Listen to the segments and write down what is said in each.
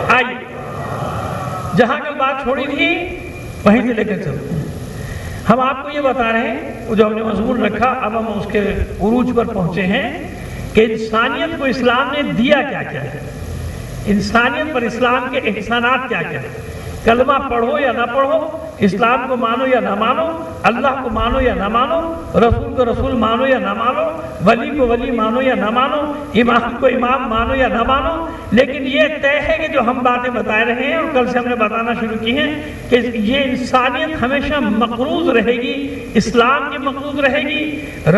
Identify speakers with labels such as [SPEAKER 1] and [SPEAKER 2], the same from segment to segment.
[SPEAKER 1] آئیے جہاں کل بات چھوڑی تھی وہیں سے لے کر چلتے ہیں. ہم آپ کو یہ بتا رہے ہیں وہ جو ہم نے مضمون رکھا، اب ہم اس کے عروج پر پہنچے ہیں کہ انسانیت کو اسلام نے دیا کیا کیا ہے، انسانیت پر اسلام کے احسانات کیا کیا ہے. کلمہ پڑھو یا نہ پڑھو، اسلام کو مانو یا نہ مانو، اللہ کو مانو یا نہ مانو، رسول کو رسول مانو یا نہ مانو، ولی کو ولی مانو یا نہ مانو، امام کو امام مانو یا نہ مانو، لیکن یہ طے ہے کہ جو ہم باتیں بتا رہے ہیں اور کل سے ہم نے بتانا شروع کی ہیں کہ یہ انسانیت ہمیشہ مقروض رہے گی، اسلام کی مقروض رہے گی،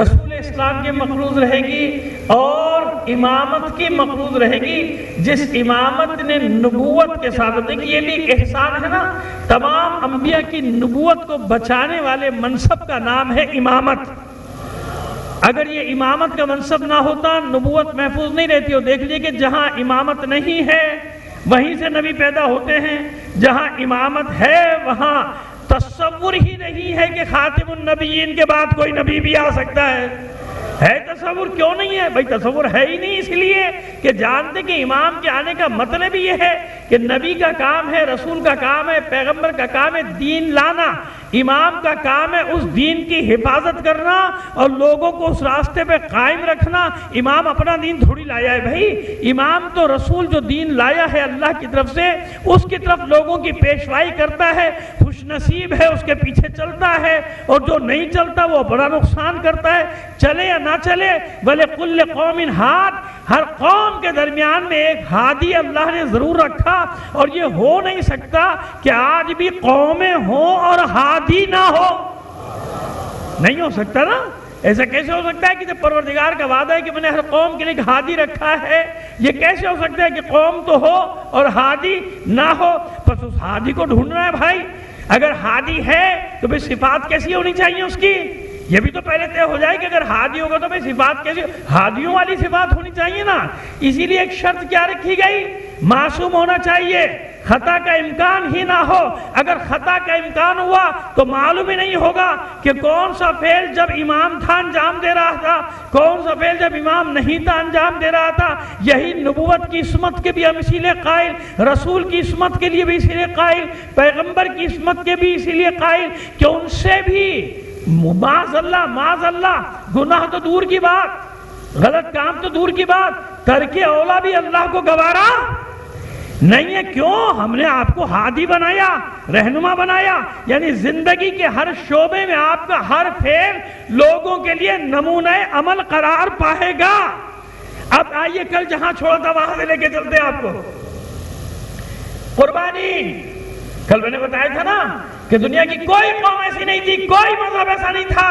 [SPEAKER 1] رسول اسلام کی مقروض رہے گی، اور امامت کی مقروض رہے گی. جس امامت نے نبوت کے ساتھ، دیکھیے یہ بھی ایک احسان ہے نا، تمام انبیاء کی نبوت کو بچانے والے منصب کا نام ہے امامت. اگر یہ امامت کا منصب نہ ہوتا نبوت محفوظ نہیں رہتی. اور دیکھ لیجیے کہ جہاں امامت نہیں ہے وہیں سے نبی پیدا ہوتے ہیں، جہاں امامت ہے وہاں تصور ہی نہیں ہے کہ خاتم النبیین کے بعد کوئی نبی بھی آ سکتا ہے. تصور کیوں نہیں ہے بھائی؟ تصور ہے ہی نہیں، اس لیے کہ جانتے کہ امام کے آنے کا مطلب یہ ہے کہ نبی کا کام ہے، رسول کا کام ہے، پیغمبر کا کام ہے دین لانا، امام کا کام ہے اس دین کی حفاظت کرنا اور لوگوں کو اس راستے پہ قائم رکھنا. امام اپنا دین تھوڑی لایا ہے بھائی، امام تو رسول جو دین لایا ہے اللہ کی طرف سے اس کی طرف لوگوں کی پیشوائی کرتا ہے. خوش نصیب ہے اس کے پیچھے چلتا ہے، اور جو نہیں چلتا وہ بڑا نقصان کرتا ہے. چلے یا نہ چلے، وَلِكُلِّ قَوْمٍ ہاد، ہر قوم کے درمیان میں ایک ہادی اللہ نے ضرور رکھا. اور یہ ہو نہیں سکتا کہ آج بھی قومیں ہوں اور ہادی نہ ہو، نہیں ہو سکتا نا. ایسا کیسے ہو سکتا ہے کہ جب پروردگار کا وعدہ ہے کہ میں نے ہر قوم کے لیے ایک ہادی رکھا ہے، یہ کیسے ہو سکتا ہے کہ قوم تو ہو اور ہادی نہ ہو؟ بس اس ہادی کو ڈھونڈنا ہے بھائی. اگر ہادی ہے تو پھر صفات کیسی ہونی چاہیے اس کی؟ یہ بھی تو پہلے طے ہو جائے کہ اگر ہادی ہوگا تو پھر صفات کیسی، ہادیوں والی صفات ہونی چاہیے نا. اسی لیے ایک شرط کیا رکھی گئی؟ معصوم ہونا چاہیے، خطا کا امکان ہی نہ ہو. اگر خطا کا امکان ہوا تو معلوم ہی نہیں ہوگا کہ کون سا فعل جب امام تھا انجام دے رہا تھا، کون سا فعل جب امام نہیں تھا انجام دے رہا تھا. یہی نبوت کی عصمت کے بھی ہم اسی لیے قائل، رسول کی عصمت کے لیے بھی اسی لیے قائل، پیغمبر کی عصمت کے بھی اسی لیے قائل کہ ان سے بھی معاذ اللہ گناہ تو دور کی بات، غلط کام تو دور کی بات، ترک اولا بھی اللہ کو گوارا نہیں ہے. کیوں؟ ہم نے آپ کو ہادی بنایا، رہنما بنایا، یعنی زندگی کے ہر شعبے میں آپ کا ہر فعل لوگوں کے لیے نمونہ عمل قرار پائے گا. اب آئیے کل جہاں چھوڑا تھا وہاں سے لے کے چلتے ہیں آپ کو. قربانی، کل میں نے بتایا تھا نا کہ دنیا کی کوئی قوم ایسی نہیں تھی، کوئی مذہب ایسا نہیں تھا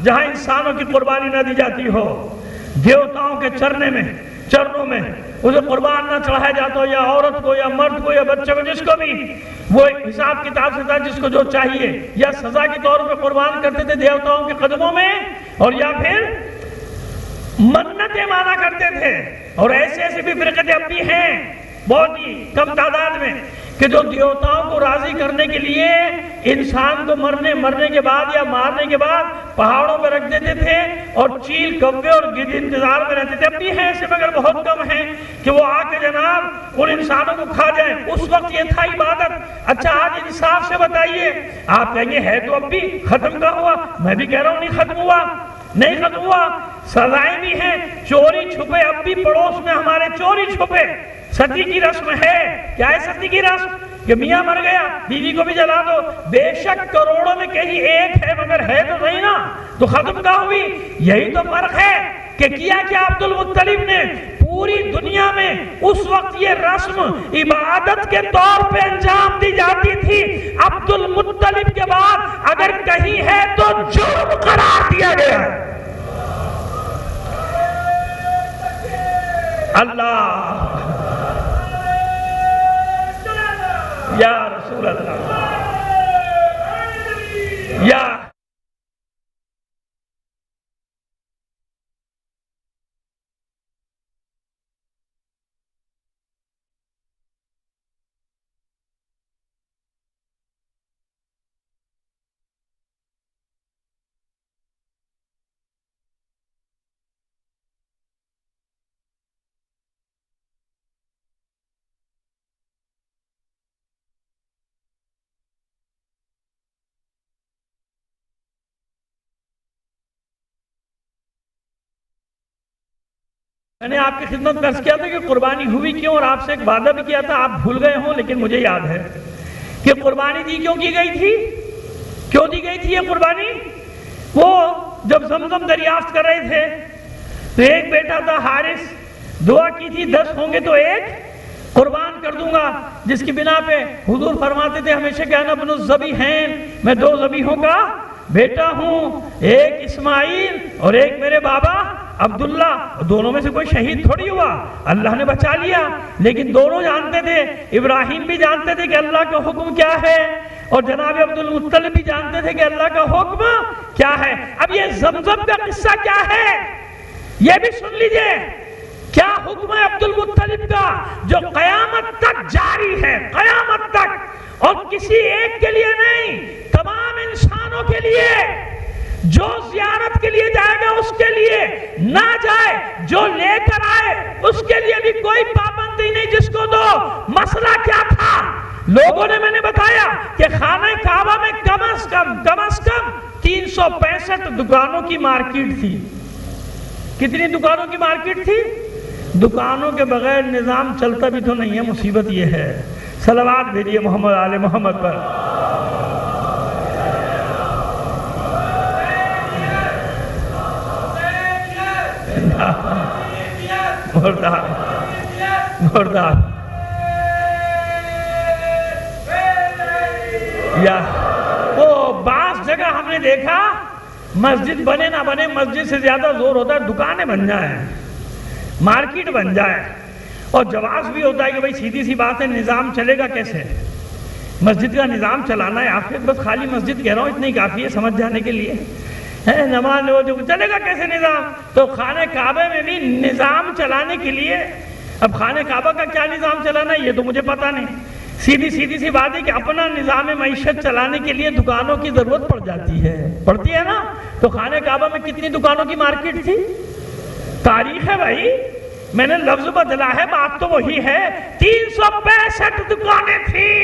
[SPEAKER 1] جہاں انسانوں کی قربانی نہ دی جاتی ہو. دیوتاؤں کے چرنوں میں اسے قربان نہ چڑھایا جاتا ہو، یا عورت کو یا مرد کو یا بچے کو، جس کو بھی وہ حساب کتاب سے تھا، جس کو جو چاہیے، یا سزا کے طور پہ قربان کرتے تھے دیوتاؤں کے قدموں میں، اور یا پھر منتیں مانا کرتے تھے. اور ایسے بھی فرقے اب بھی ہیں بہت ہی کم تعداد میں کہ جو دیوتاؤں کو راضی کرنے کے لیے انسان کو مرنے کے بعد یا مارنے کے بعد پہاڑوں پہ رکھ دیتے تھے اور چیل، کوے اور گدھ انتظار میں رہتے تھے. اب بھی ہیں ایسے مگر بہت کم ہیں کہ وہ آ کے جناب ان انسانوں کو کھا جائیں. اس وقت یہ تھا عبادت. اچھا آج انصاف سے بتائیے، آپ کہیں گے ہے تو اب بھی ختم کا ہوا، میں بھی کہہ رہا ہوں نہیں ختم ہوا. سزائیں بھی ہیں، چوری چھپے اب بھی پڑوس میں ہمارے چوری چھپے. ستی کی رسم ہے. کیا ہے ستی کی رسم؟ کہ میاں مر گیا بیوی کو بھی جلا دو. بے شک کروڑوں میں کہیں ایک ہے مگر ہے تو صحیح نا، تو ختم کہاں ہوئی؟ یہی تو فرق ہے کہ کیا عبد المطلب نے پوری دنیا میں اس وقت یہ رسم عبادت کے طور پہ انجام دی جاتی تھی. عبد المطلب کے بعد اگر کہیں ہے تو جرم قرار دیا گیا ہے. اللہ یا رسول اللہ یا میں نے آپ کی خدمت میں عرض کیا تھا کہ قربانی ہوئی کیوں، اور آپ سے ایک وعدہ بھی کیا تھا، آپ بھول گئے ہوں لیکن مجھے یاد ہے کہ قربانی دی کیوں کی گئی تھی، کیوں دی گئی تھی یہ قربانی؟ وہ جب زمزم دریافت کر رہے تھے تو ایک بیٹا تھا حارث، دعا کی تھی 10 ہوں گے تو ایک قربان کر دوں گا، جس کی بنا پہ حضور فرماتے تھے ہمیشہ کہ انا ابن الذبیحین، میں 2 ذبیحوں کا بیٹا ہوں، ایک اسماعیل اور ایک میرے بابا عبداللہ، دونوں میں سے کوئی شہید تھوڑی ہوا، اللہ نے بچا لیا، لیکن دونوں جانتے تھے، ابراہیم بھی جانتے تھے کہ اللہ کا حکم کیا ہے، اور جناب عبد المطلب بھی جانتے تھے کہ اللہ کا حکم کیا ہے۔ اب یہ زمزم کا قصہ کیا ہے یہ بھی سن لیجئے، کیا حکم ہے عبد المطلب کا جو قیامت تک جاری ہے، قیامت تک، اور کسی ایک کے لیے نہیں، تمام انسانوں کے لیے، جو زیارت کے لیے جائے گا اس کے لیے، نہ جائے جو لے کر آئے اس کے لیے بھی کوئی پابندی نہیں، جس کو دو۔ مسئلہ کیا تھا؟ لوگوں نے، میں نے بتایا کہ خانہ کعبہ میں کم از کم 365 دکانوں کی مارکیٹ تھی۔ کتنی دکانوں کی مارکیٹ تھی؟ دکانوں کے بغیر نظام چلتا بھی تو نہیں ہے، مصیبت یہ ہے۔ صلوات بھیجیے محمد آل محمد پر۔ مردار یا وہ بعض جگہ ہم نے دیکھا مسجد بنے نہ بنے، مسجد سے زیادہ زور ہوتا ہے دکانیں بن جائیں، مارکیٹ بن جائے، اور جواز بھی ہوتا ہے کہ بھئی سیدھی سی بات ہے، نظام چلے گا کیسے؟ مسجد کا نظام چلانا ہے، آخر بس خالی مسجد کہہ رہا ہوں اتنا ہی کافی ہے سمجھ جانے کے لیے، نماز وہ جو چلے گا کیسے نظام؟ تو خانہ کعبہ میں بھی نظام چلانے کے لیے، اب خانہ کعبہ کا کیا نظام چلانا ہے یہ تو مجھے پتا نہیں، سیدھی سی بات ہے کہ اپنا نظام معیشت چلانے کے لیے دکانوں کی ضرورت پڑ جاتی ہے، پڑتی ہے نا؟ تو خانہ کعبہ میں کتنی دکانوں کی مارکیٹ تھی؟ تاریخ ہے بھائی، میں نے لفظ بدلا ہے، بات تو وہی ہے، 365 دکانیں تھیں۔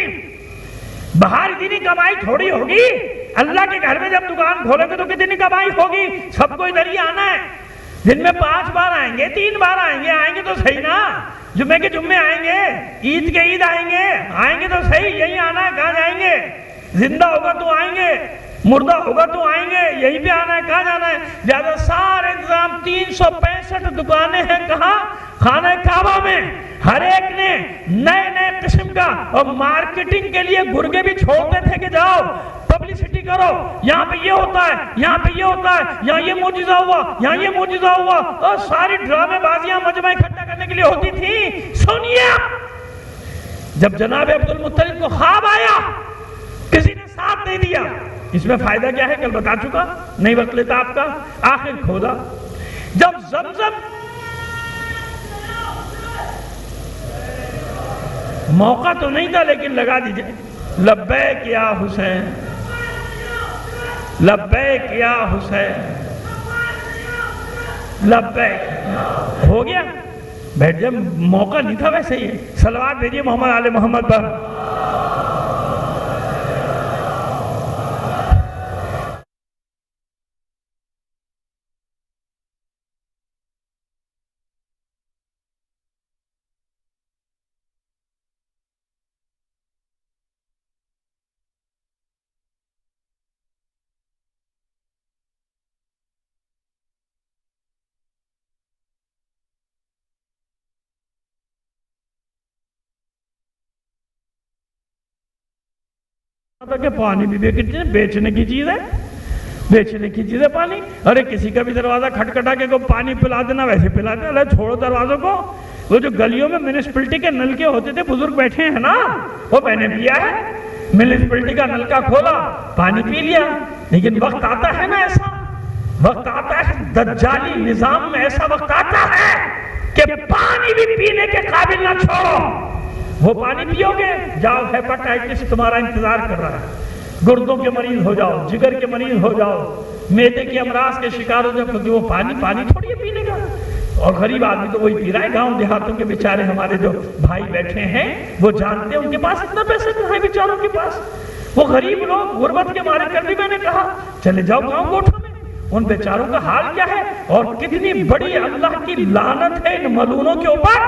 [SPEAKER 1] باہر اتنی کمائی تھوڑی ہوگی، اللہ کے گھر میں جب دکان کھولے گے تو کتنی کمائی ہوگی؟ سب کو ادھر ہی آنا ہے، دن میں 5 بار آئیں گے، 3 بار آئیں گے تو صحیح نا، جمعے کے جمعے آئیں گے، عید کے عید آئیں گے تو صحیح، یہی آنا ہے، کہاں جائیں گے؟ زندہ ہوگا تو آئیں گے، مردہ ہوگا تو آئیں گے، یہی پہ آنا ہے، کہاں جانا ہے؟ لہذا سارے انتظام 365 دکانیں ہیں، کہاں؟ خانہ کعبہ میں۔ ہر ایک نے نئے قسم کا، اور مارکیٹنگ کے لیے گرگے بھی چھوڑتے تھے کہ جاؤ پبلسٹی کرو، یہاں پہ یہ ہوتا ہے، یہاں پہ یہ ہوتا ہے، یہاں یہ معجزہ ہوا، یہاں یہ معجزہ ہوا، اور ساری ڈرامے بازیاں مجمع اکٹھا کرنے کے لیے ہوتی تھی۔ سنیے، جب جناب عبد المطلب کو خواب آیا، کسی نے ساتھ نہیں دیا، اس میں فائدہ کیا ہے کل بتا چکا، نہیں وقت لیتا آپ کا، آخر کھودا، جب زمزم موقع تو نہیں تھا لیکن لگا دیجئے، لبیک یا حسین، لبیک یا حسین، لبیک، ہو گیا، بیٹھ جب موقع نہیں تھا ویسے ہی۔ صلوات بھیجیے محمد آل محمد پر۔ کہ پانی بھی بیچنے کی چیز ہے، بیچنے کی چیز ہے پانی۔ ارے کسی کا بھی دروازہ کھٹکھٹا کے کو پانی پلا دینا، ویسے پلا دینا، اللہ چھوڑو دروازوں کو۔ وہ جو گلیوں میں میونسپلٹی کے نلکے ہوتے تھے، بزرگ بیٹھے ہیں نا، وہ میں نے پیا ہے، میونسپلٹی کا نلکا کھولا، پانی پی لیا۔ لیکن وقت آتا ہے نا، ایسا وقت آتا ہے دجالی نظام میں، ایسا وقت آتا ہے کہ پانی بھی پینے کے قابل نہ چھوڑو۔ وہ پانی پیو گے، جاؤ ہیپاٹائٹس تمہارا انتظار کر رہا ہے، گردوں کے مریض ہو جاؤ، جگر کے مریض ہو جاؤ، معدے کے امراض کے شکار ہو جاؤ، کیونکہ وہ پانی تھوڑی ہے پینے کا۔ اور غریب آدمی تو وہی پی رہا ہے، گاؤں دیہاتوں کے بیچارے ہمارے جو بھائی بیٹھے ہیں وہ جانتے ہیں ان کے پاس اتنا پیسے کہاں ہے بیچاروں کے پاس، وہ غریب لوگ غربت کے مارے کر بھی میں نے کہا چلے جاؤ گاؤں گوٹھوں میں، ان بیچاروں کا حال کیا ہے؟ اور کتنی بڑی اللہ کی لعنت ہے ان ملونوں کے اوپر.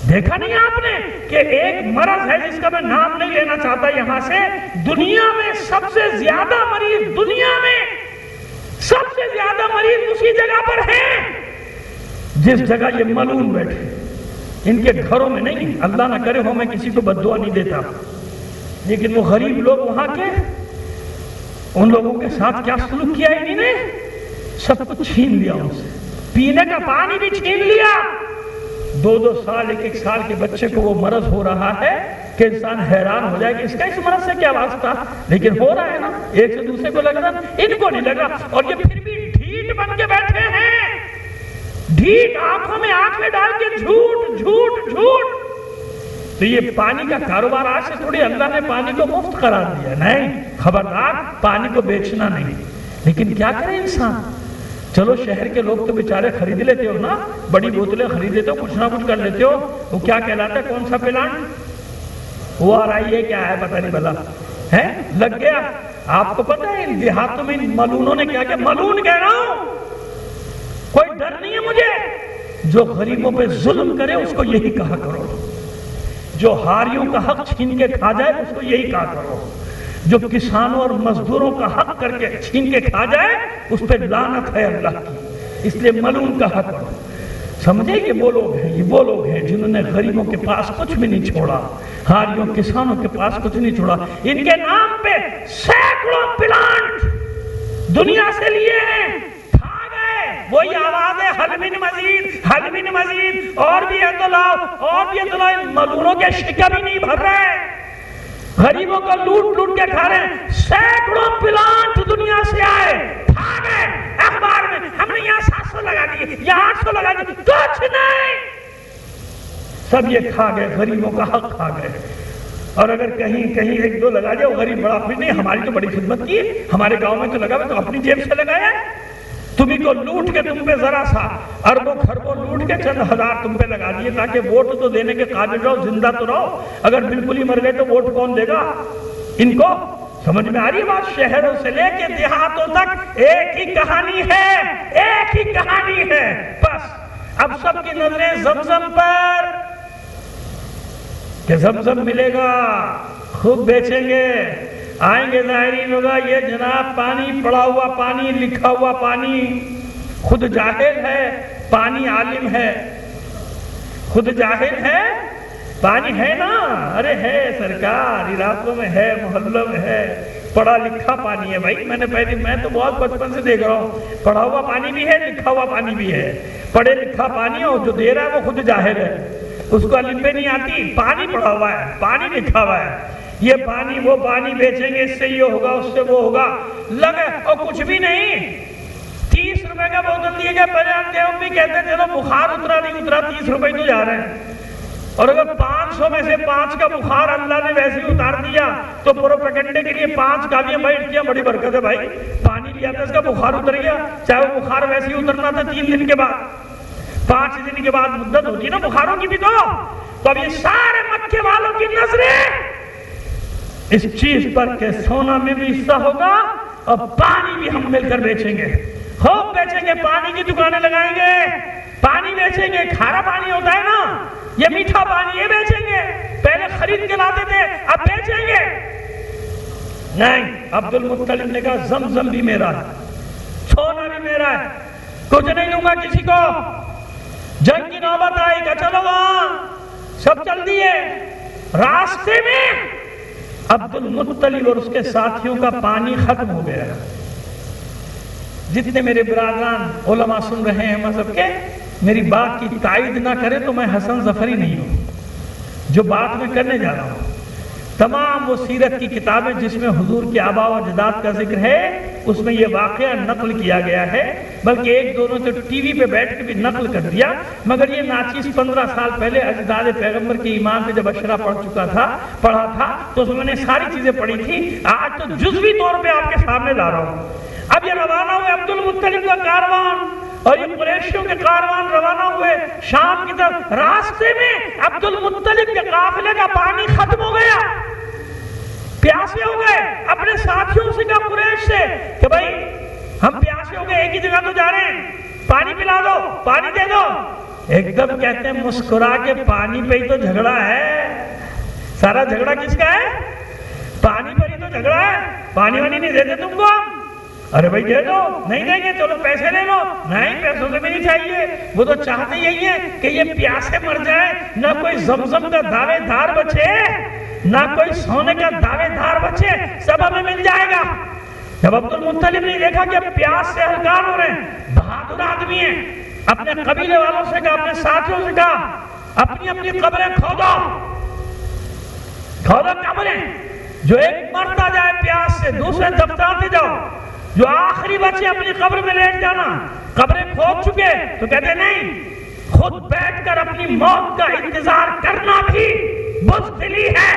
[SPEAKER 1] دیکھا نہیں آپ نے کہ ایک مرض ہے جس کا میں نام نہیں لینا چاہتا یہاں سے، دنیا میں سب سے زیادہ مریض، دنیا میں سب سے زیادہ مریض اسی جگہ پر ہیں جس جگہ یہ ملون بیٹھے. ان کے گھروں میں نہیں، اللہ نہ کرے ہو، میں کسی کو بد دعا نہیں دیتا، لیکن وہ غریب لوگ وہاں کے، ان لوگوں کے ساتھ کیا سلوک کیا انہی نے؟ سب کچھ چھین لیا ان سے، پینے کا پانی بھی چھین لیا. 2 سال 1 سال کے بچے کو وہ مرض ہو رہا ہے کہ انسان حیران ہو جائے کہ اس کا اس مرض سے کیا واسطہ، لیکن ہو رہا ہے نا، ایک سے دوسرے کو لگ رہا، ان کو نہیں لگا. اور یہ پھر بھی ڈھیٹ بن کے بیٹھے ہیں، ڈھیٹ آنکھوں میں آنکھیں ڈال کے جھوٹ جھوٹ جھوٹ. تو یہ پانی کا کاروبار آج سے تھوڑی اللہ نے پانی کو مفت قرار دیا، نہیں، خبردار پانی کو بیچنا نہیں. لیکن کیا کرے انسان؟ چلو شہر کے لوگ تو بیچارے خرید لیتے ہو نا، بڑی بوتلیں خرید لیتے ہو، کچھ نہ کچھ کر لیتے ہو. وہ کیا کہلاتا ہے، کون سا پلانٹ وہ آ رہی ہے، کیا ہے پتہ نہیں بلا ہے، لگ گیا. آپ کو پتہ ہے ان دیہاتوں میں ان ملونوں نے کیا، ملون کہہ رہا ہوں، کوئی ڈر نہیں ہے مجھے. جو غریبوں پہ ظلم کرے اس کو یہی کہا کرو، جو ہاریوں کا حق چھین کے کھا جائے اس کو یہی کہا کرو، جو کسانوں اور مزدوروں کا حق کر کے چھین کے کھا جائے اس پہ لعنت ہے اللہ کی. اس لیے ملون کہا کرو. سمجھے یہ وہ لوگ ہیں جنہوں نے غریبوں کے پاس کچھ بھی نہیں چھوڑا، ہاریوں کسانوں کے پاس کچھ نہیں چھوڑا. ان کے نام پہ سینکڑوں پلانٹ دنیا سے لیے ہیں، وہی آواز ہے حل من مزید، حل من مزید، اور بھی ہے تو لاؤ، اور بھی ہے تو لاؤ. ملونوں کے شکم ہی نہیں بھر رہے، غریبوں کو لوٹ لوٹ کے کھا رہے ہیں. سینکڑوں پلانٹ دنیا سے آئے، کھا گئے. اخبار میں ہم نے یہاں 700 لگا دیے، یہاں 800 لگا دیے، کچھ نہیں، سب یہ کھا گئے، غریبوں کا حق کھا گئے. اور اگر کہیں 1-2 لگا دیا، وہ غریب بڑا پھر نہیں، ہماری تو بڑی خدمت کی، ہمارے گاؤں میں تو لگا، تو اپنی جیب سے لگایا. تمہیں کو لوٹ کے تم پہ ذرا سا اربوں خربوں لوٹ کے چند ہزار تم پہ لگا دیے تاکہ ووٹ تو دینے کے قابل رہو، زندہ تو رہو. اگر بالکل ہی مر گئے تو ووٹ کون دے گا؟ ان کو سمجھ میں آ رہی ہے بات؟ شہروں سے لے کے دیہاتوں تک ایک ہی کہانی ہے، ایک ہی کہانی ہے. بس اب سب کی نظریں زمزم پر کہ زمزم ملے گا، خوب بیچیں گے. آئیں گے زائرین، ہوگا یہ جناب پانی، پڑا ہوا پانی، لکھا ہوا پانی، خود جاہل ہے، پانی عالم ہے. خود جاہل ہے، پانی ہے نا، ارے ہے سرکار، علاقوں میں ہے، محلوں میں ہے، پڑھا لکھا پانی ہے. بھائی میں تو بہت بچپن سے دیکھ رہا ہوں، پڑھا ہوا پانی بھی ہے، لکھا ہوا پانی بھی ہے. پڑھے لکھا پانی، اور جو دے رہا ہے وہ خود جاہل ہے، اس کو الف بے نہیں آتی. پانی پڑھا ہوا ہے، پانی لکھا ہوا ہے. یہ پانی وہ پانی بیچیں گے، اس سے یہ ہوگا، اس سے وہ ہوگا، لگے اور کچھ بھی نہیں. 30 روپے کا بوتل دیے گئے. پہلے ہم بھی کہتے ہیں چلو بخار اترا نہیں اترا، 30 روپے تو جا رہے ہیں. اور اگر 500 میں سے 5 کا بخار اللہ نے ویسے ہی اتار دیا تو پروپیگنڈے کے لیے 5 گالیاں بیٹھ کیا، بڑی برکت ہے. بھائی پانی لیا تھا، اس کا بخار اتر گیا، چاہے وہ بخار ویسے ہی اترنا تھا 3 دن کے بعد، 5 دن کے بعد مدت ہوتی ہے نا بخاروں کی بھی. تو اب یہ سارے مکے والوں کی نظریں اس چیز پر کہ سونا میں بھی حصہ ہوگا اور پانی بھی ہم مل کر بیچیں گے، خوب بیچیں گے. پانی کی دکانیں لگائیں گے، پانی بیچیں گے. کھارا پانی ہوتا ہے نا، یہ میٹھا پانی، یہ بیچیں گے. پہلے خرید کے لاتے تھے، اب بیچیں گے. نہیں، عبد المطلب نے کہا زمزم بھی میرا ہے، سونا بھی میرا ہے، کچھ نہیں دوں گا کسی کو. جنگ کی نوبت آئی کہ چلو وہاں سب چل دیے. راستے میں عبد المطلب اور اس کے ساتھیوں کا پانی ختم ہو گیا. جتنے میرے برادران علماء سن رہے ہیں مذہب کے، میری بات کی تائید نہ کرے تو میں حسن ظفری نہیں ہوں. جو بات میں کرنے جا رہا ہوں، تمام وہ سیرت کی کتابیں جس میں حضور کے آباء و اجداد کا ذکر ہے، اس میں یہ واقعہ نقل کیا گیا ہے. بلکہ ایک دونوں تو ٹی وی پہ بیٹھ کے بھی نقل کر دیا. مگر یہ ناچیز 15 سال پہلے اجداد پیغمبر کے ایمان پہ جب اشرا پڑھا تھا تو اس میں نے ساری چیزیں پڑھی تھی. آج تو جزوی طور پہ آپ کے سامنے لا رہا ہوں. اب یہ روانہ ہوئے عبد المطلب کا کاروان، اور یہ قریشیوں کے کاروان روانہ ہوئے شام کی طرف. راستے میں عبد المطلب کے قافلے کا پانی ختم ہو گیا، پیاسے ہو گئے. اپنے ساتھیوں سے کہا قریش سے کہ بھائی ہم پیاسے ہو گئے، ایک ہی جگہ تو جا رہے ہیں، پانی پلا دو، پانی دے دو۔ ایک دم کہتے ہیں مسکرا کے پانی پہ ہی تو جھگڑا ہے، سارا جھگڑا کس کا ہے؟ پانی پر ہی تو جھگڑا ہے۔ پانی وانی نہیں دیتے تم کو ہم، ارے بھائی دے دو، نہیں دیں گے چلو پیسے لے لو، نہیں پیسوں سے بھی نہیں چاہیے۔ وہ تو چاہتے یہی ہے کہ یہ پیاسے مر جائے، نہ کوئی زمزم کا دعوے دار بچے، نہ کوئی سونے کا دعوے دار بچے، سب ہمیں مل جائے گا۔ جب عبد المطلب نے دیکھا کہ پیاس سے ہلکان ہو رہے ہیں، بہادر آدمی ہیں، اپنے قبیلے والوں سے کہا، اپنے ساتھیوں سے کہا، اپنی اپنی قبریں کھودو، کھودو قبریں، جو ایک مرتا جائے پیاس سے دوسرے دفتراتے جاؤ، جو آخری بچے اپنی قبر میں لیٹ جانا۔ قبریں کھود چکے تو کہتے نہیں، خود بیٹھ کر اپنی موت کا انتظار کرنا بھی بزدلی ہے،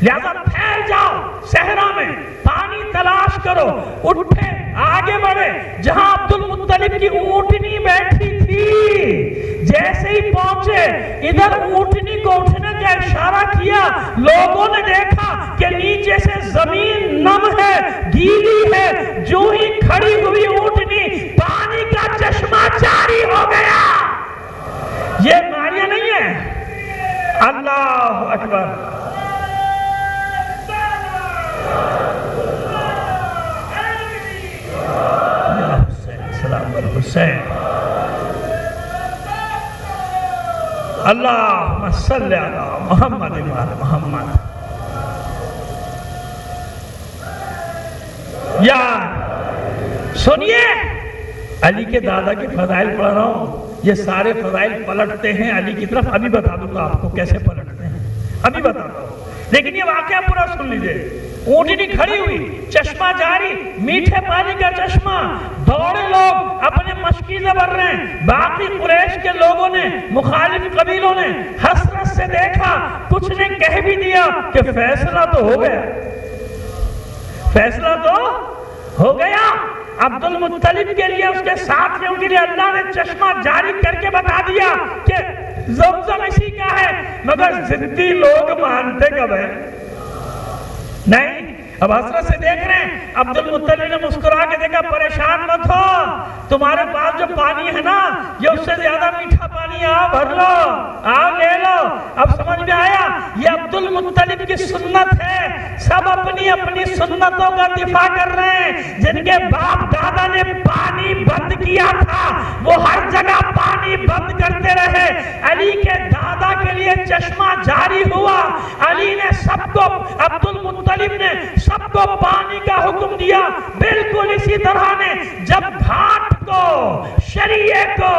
[SPEAKER 1] لہذا پھیل جاؤ صحرا میں، پانی تلاش کرو، اٹھے آگے بڑھے، جہاں عبد المطلب کی اونٹنی بیٹھی تھی، جیسے ہی پہنچے ادھر اونٹنی کو اٹھنے کا اشارہ کیا، لوگوں نے دیکھا کہ نیچے سے زمین نم ہے، گیلی ہے، جو ہی کھڑی ہوئی اونٹنی پانی کا چشمہ جاری ہو گیا۔ یہ ماریاں نہیں ہے، اللہ اکبر۔ حسین اللہم صلی علی محمد محمد۔ یار سنیے، علی کے دادا کے فضائل پڑھ رہا ہوں، یہ سارے فضائل پلٹتے ہیں علی کی طرف، ابھی بتا دوں گا آپ کو کیسے پلٹتے ہیں، ابھی بتا دوں، لیکن یہ واقعہ پورا سن لیجئے۔ اونٹنی کھڑی ہوئی، چشمہ جاری، میٹھے پانی کا چشمہ، دوڑے لوگ اپنے مشکی سے بھر رہے ہیں۔ باقی قریش کے لوگوں نے، مخالف قبیلوں نے حسرت سے دیکھا، کچھ نے کہہ بھی دیا کہ فیصلہ تو ہو گیا، فیصلہ تو ہو گیا۔ عبد المطلب کے لیے، اس کے ساتھیوں کے لیے اللہ نے چشمہ جاری کر کے بتا دیا کہ زمزم اسی کا ہے، مگر ضدی لوگ مانتے کب ہیں؟ نہیں، اب حسرت سے دیکھ رہے ہیں۔ عبد المطلب نے مسکرا کے دیکھا، پریشان مت ہو، تمہارے پاس جو پانی ہے نا، یہ اس سے زیادہ میٹھا پانی، آؤ بھر لو، آؤ لے لو۔ اب سمجھ میں آیا، یہ عبد المطلب کی سنت ہے، سب اپنی اپنی سنتوں کا دفاع کر رہے ہیں۔ جن کے باپ دادا نے پانی بند کیا تھا، وہ ہر جگہ پانی بند کرتے رہے۔ علی کے دادا کے لیے چشمہ جاری ہوا، علی نے سب کو، عبد المطلب نے سب کو پانی کا حکم دیا۔ بالکل اسی طرح نے جب گھاٹ کو، شریعے کو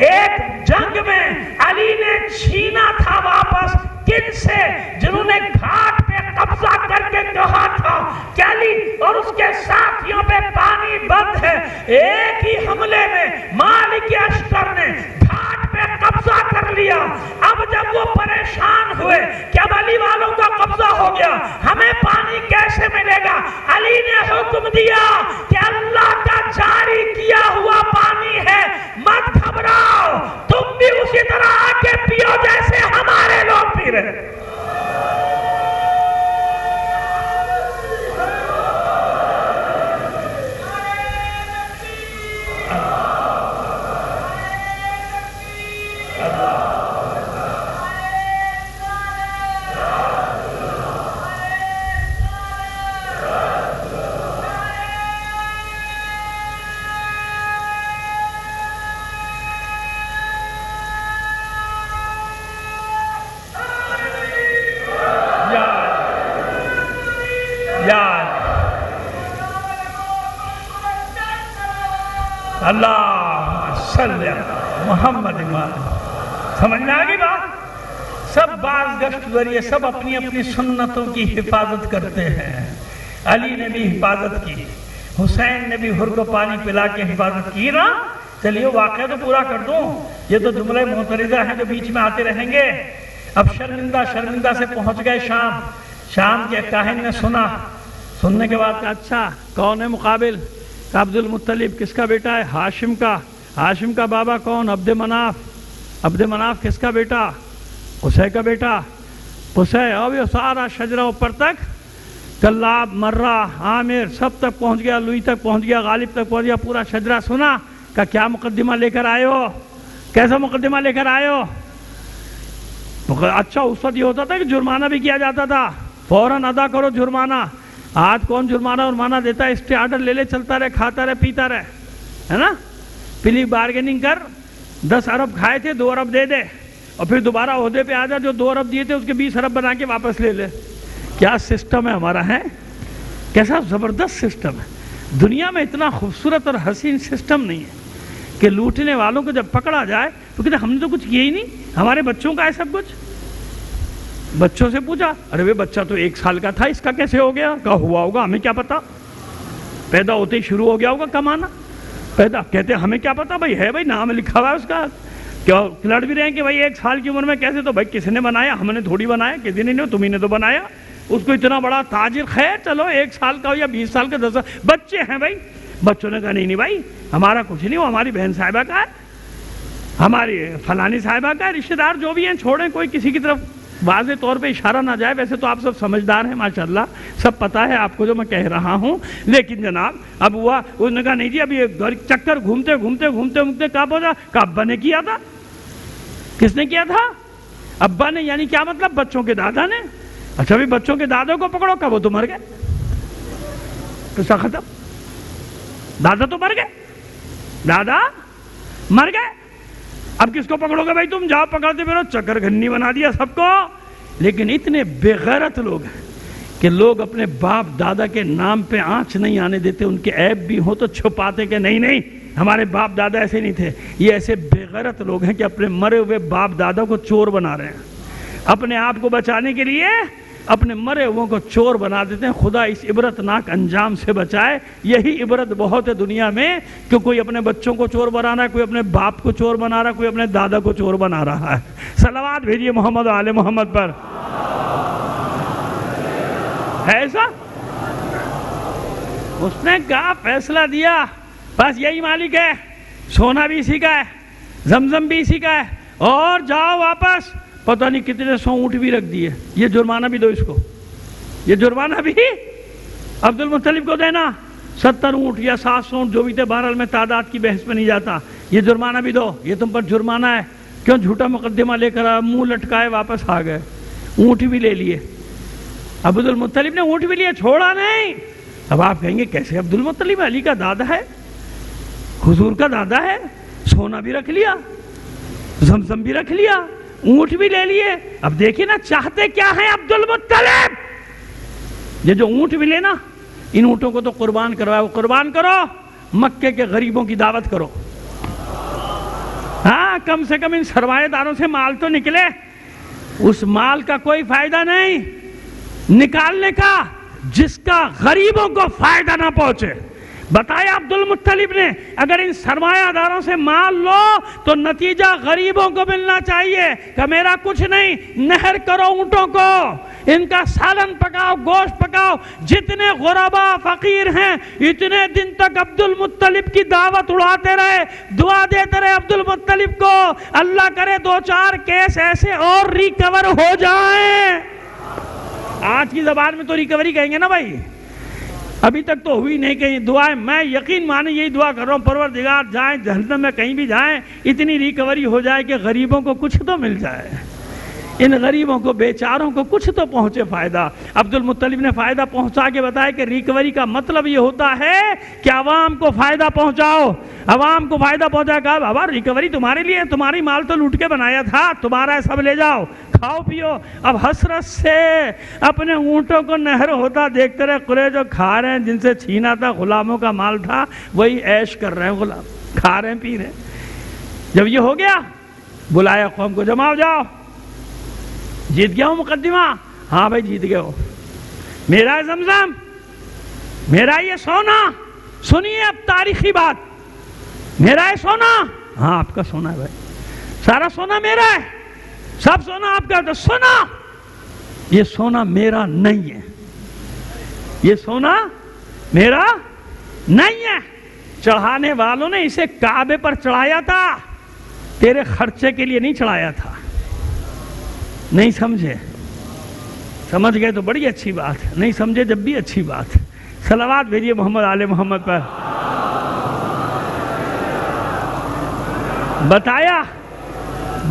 [SPEAKER 1] ایک جنگ میں علی نے چھینا تھا واپس، کن سے؟ جنہوں نے گھاٹ پہ قبضہ کر کے کہا تھا کہ علی اور اس کے ساتھیوں پہ پانی بند ہے، ایک ہی حملے میں مالک اشتر نے گھاٹ پہ قبضہ کر لیا۔ اب جب وہ پریشان ہوئے کہ اب علی والوں کا قبضہ ہو گیا، ہمیں پانی کیسے ملے گا؟ علی نے حکم دیا کہ اللہ کا جاری کیا ہوا پانی ہے، مت گھبراؤ، تم بھی اسی طرح آ کے پیو جیسے ہمارے لوگ پی رہے۔ اللہ صلی اللہ محمد سمجھنا آگی بات؟ سب باز گشت ذریعے، سب اپنی اپنی سنتوں کی حفاظت کرتے ہیں۔ علی نے بھی حفاظت کی، حسین نے بھی ہر کو پانی پلا کے حفاظت کی نا۔ چلیے واقعہ تو پورا کر دوں، یہ تو جملے معترضہ ہیں جو بیچ میں آتے رہیں گے۔ اب شرمندہ سے پہنچ گئے شام۔ شام کے کاہن نے سنا، سننے کے بعد کہا اچھا کون ہے مقابل؟ عبد المطلب کس کا بیٹا ہے؟ ہاشم کا۔ ہاشم کا بابا کون؟ عبد مناف۔ عبد مناف کس کا بیٹا؟ قصے کا بیٹا۔ قصے، اب یہ سارا شجرہ اوپر تک کلاب، مرہ، عامر سب تک پہنچ گیا، لوئی تک پہنچ گیا، غالب تک پہنچ گیا، پورا شجرہ سنا کہ کیا مقدمہ لے کر آئے ہو، کیسا مقدمہ لے کر آئے ہو؟ اچھا اس وقت یہ ہوتا تھا کہ جرمانہ بھی کیا جاتا تھا، فوراً ادا کرو جرمانہ۔ آج کون جرمانہ دیتا ہے؟ اسٹے آرڈر لے لے، چلتا رہے، کھاتا رہے، پیتا رہے، ہے نا؟ پلی بارگیننگ کر، 10 ارب کھائے تھے 2 ارب دے دے، اور پھر دوبارہ عہدے پہ آ جا، جو 2 ارب دیے تھے اس کے 20 ارب بنا کے واپس لے لے۔ کیا سسٹم ہے ہمارا، ہے کیسا زبردست سسٹم ہے۔ دنیا میں اتنا خوبصورت اور حسین سسٹم نہیں ہے کہ لوٹنے والوں کو جب پکڑا جائے تو کہتے ہم نے تو کچھ کیا ہی نہیں، ہمارے بچوں کا ہے سب کچھ۔ بچوں سے پوچھا، ارے وہ بچہ تو 1 سال کا تھا، اس کا کیسے ہو گیا؟ کہا ہوا ہوگا، ہمیں کیا پتا، پیدا ہوتے ہی شروع ہو گیا ہوگا کمانا پیدا۔ کہتے ہمیں کیا پتا، بھائی ہے، بھائی نام لکھا ہوا ہے اس کا۔ کیا لڑ بھی رہے ہیں کہ بھائی 1 سال کی عمر میں کیسے؟ تو بھائی کس نے بنایا؟ ہم نے تھوڑی بنایا، کسی نے نہیں، تمہیں نے تو بنایا اس کو اتنا بڑا تاجر۔ خیر چلو 1 سال کا ہو یا 20 سال کا، 10 سال، بچے ہیں بھائی۔ بچوں نے کہا نہیں بھائی ہمارا کچھ نہیں، وہ ہماری بہن صاحبہ کا ہے، ہماری فلانی صاحبہ کا ہے، رشتہ دار جو بھی ہیں چھوڑیں، کوئی کسی کی طرف واضح طور پہ اشارہ نہ جائے۔ ویسے تو آپ سب سمجھدار ہیں ماشاءاللہ، سب پتہ ہے آپ کو جو میں کہہ رہا ہوں، لیکن جناب اب ہوا، اس نے کہا نہیں جی اب یہ چکر گھومتے کب ہو جا؟ کہ ابا نے کیا تھا۔ کس نے کیا تھا؟ ابا نے، یعنی کیا مطلب؟ بچوں کے دادا نے۔ اچھا بھی بچوں کے دادا کو پکڑو، کب وہ تو مر گئے، قصہ ختم۔ دادا تو مر گئے، دادا مر گئے، اب کس کو پکڑو گے بھائی؟ تم جاؤ پکڑتے پھرو، چکر گھنی بنا دیا سب کو۔ لیکن اتنے بے غیرت لوگ ہیں کہ لوگ اپنے باپ دادا کے نام پہ آنچ نہیں آنے دیتے، ان کے عیب بھی ہو تو چھپاتے کہ نہیں ہمارے باپ دادا ایسے نہیں تھے۔ یہ ایسے بے غیرت لوگ ہیں کہ اپنے مرے ہوئے باپ دادا کو چور بنا رہے ہیں، اپنے آپ کو بچانے کے لیے اپنے مرے ہوئے کو چور بنا دیتے ہیں۔ خدا اس عبرتناک انجام سے بچائے۔ یہی عبرت بہت ہے دنیا میں کہ کوئی اپنے بچوں کو چور بنا رہا ہے، کوئی اپنے باپ کو چور بنا رہا ہے، کوئی اپنے دادا کو چور بنا رہا ہے۔ صلوات بھیجیے محمد و آل محمد پر۔ ہے ایسا؟ اس نے کہا فیصلہ دیا، بس یہی مالک ہے، سونا بھی اسی کا ہے، زمزم بھی اسی کا ہے، اور جاؤ واپس۔ پتہ نہیں کتنے 100 اونٹ بھی رکھ دیے، یہ جرمانہ بھی دو اس کو، یہ جرمانہ بھی عبد المطلب کو دینا، 70 اونٹ یا 700 اونٹ جو بھی تھے، بہرحال میں تعداد کی بحث پہ نہیں جاتا، یہ جرمانہ بھی دو، یہ تم پر جرمانہ ہے۔ کیوں جھوٹا مقدمہ لے کر منہ لٹکائے واپس آ گئے، اونٹ بھی لے لیے۔ عبد المطلب نے اونٹ بھی لیا، چھوڑا نہیں۔ اب آپ کہیں گے کیسے؟ عبد المطلب علی کا دادا ہے، حضور کا دادا ہے، سونا بھی رکھ لیا، زمزم بھی رکھ لیا، اونٹ بھی لے لیے۔ اب دیکھیں نا چاہتے کیا ہیں عبد المطلب؟ یہ جو اونٹ ملے نا، ان اونٹوں کو تو قربان کروائے، وہ قربان کرو، مکے کے غریبوں کی دعوت کرو۔ ہاں کم سے کم ان سرمایہ داروں سے مال تو نکلے، اس مال کا کوئی فائدہ نہیں نکالنے کا جس کا غریبوں کو فائدہ نہ پہنچے۔ بتایا عبد المطلب نے اگر ان سرمایہ داروں سے مال لو تو نتیجہ غریبوں کو ملنا چاہیے، کہ میرا کچھ نہیں، نہر کرو اونٹوں کو، ان کا سالن پکاؤ، گوشت پکاؤ، جتنے غربا فقیر ہیں اتنے دن تک عبد المطلب کی دعوت اڑاتے رہے، دعا دیتے رہے عبد المطلب کو، اللہ کرے 2-4 کیس ایسے اور ریکور ہو جائیں۔ آج کی زبان میں تو ریکوری کہیں گے نا بھائی، ابھی تک تو ہوئی نہیں کہیں دعائیں، میں یقین مانے یہی دعا کر رہا ہوں، پروردگار جائیں جہنم میں کہیں بھی جائیں، اتنی ریکوری ہو جائے کہ غریبوں کو کچھ تو مل جائے، ان غریبوں کو بیچاروں کو کچھ تو پہنچے فائدہ۔ عبد المطلب نے فائدہ پہنچا کے بتایا کہ ریکوری کا مطلب یہ ہوتا ہے کہ عوام کو فائدہ پہنچاؤ، عوام کو فائدہ پہنچا۔ کہا بابا ریکوری تمہارے لیے، تمہاری مال تو لوٹ کے بنایا تھا، تمہارا سب لے جاؤ، کھاؤ پیو۔ اب حسرت سے اپنے اونٹوں کو نہر ہوتا دیکھتے رہے، قریش جو کھا رہے ہیں، جن سے چھینا تھا، غلاموں کا مال تھا، وہی عیش کر رہے ہیں، غلام کھا رہے ہیں، پی رہے ہیں۔ جب یہ ہو گیا بلایا قوم کو، جمع ہو جاؤ، جیت گیا ہوں مقدمہ؟ ہاں بھائی جیت گئے ہو، میرا ہے زمزم، میرا یہ سونا، سنیے اب تاریخی بات، میرا ہے سونا، ہاں آپ کا سونا ہے بھائی، سارا سونا میرا ہے، سب سونا آپ کا، تو سونا یہ سونا میرا نہیں ہے، یہ سونا میرا نہیں ہے، چڑھانے والوں نے اسے کعبے پر چڑھایا تھا، تیرے خرچے کے لیے نہیں چڑھایا تھا، نہیں سمجھے؟ سمجھ گئے تو بڑی اچھی بات ہے، نہیں سمجھے جب بھی اچھی بات ہے۔ صلوات بھیجیے محمد آل محمد پر۔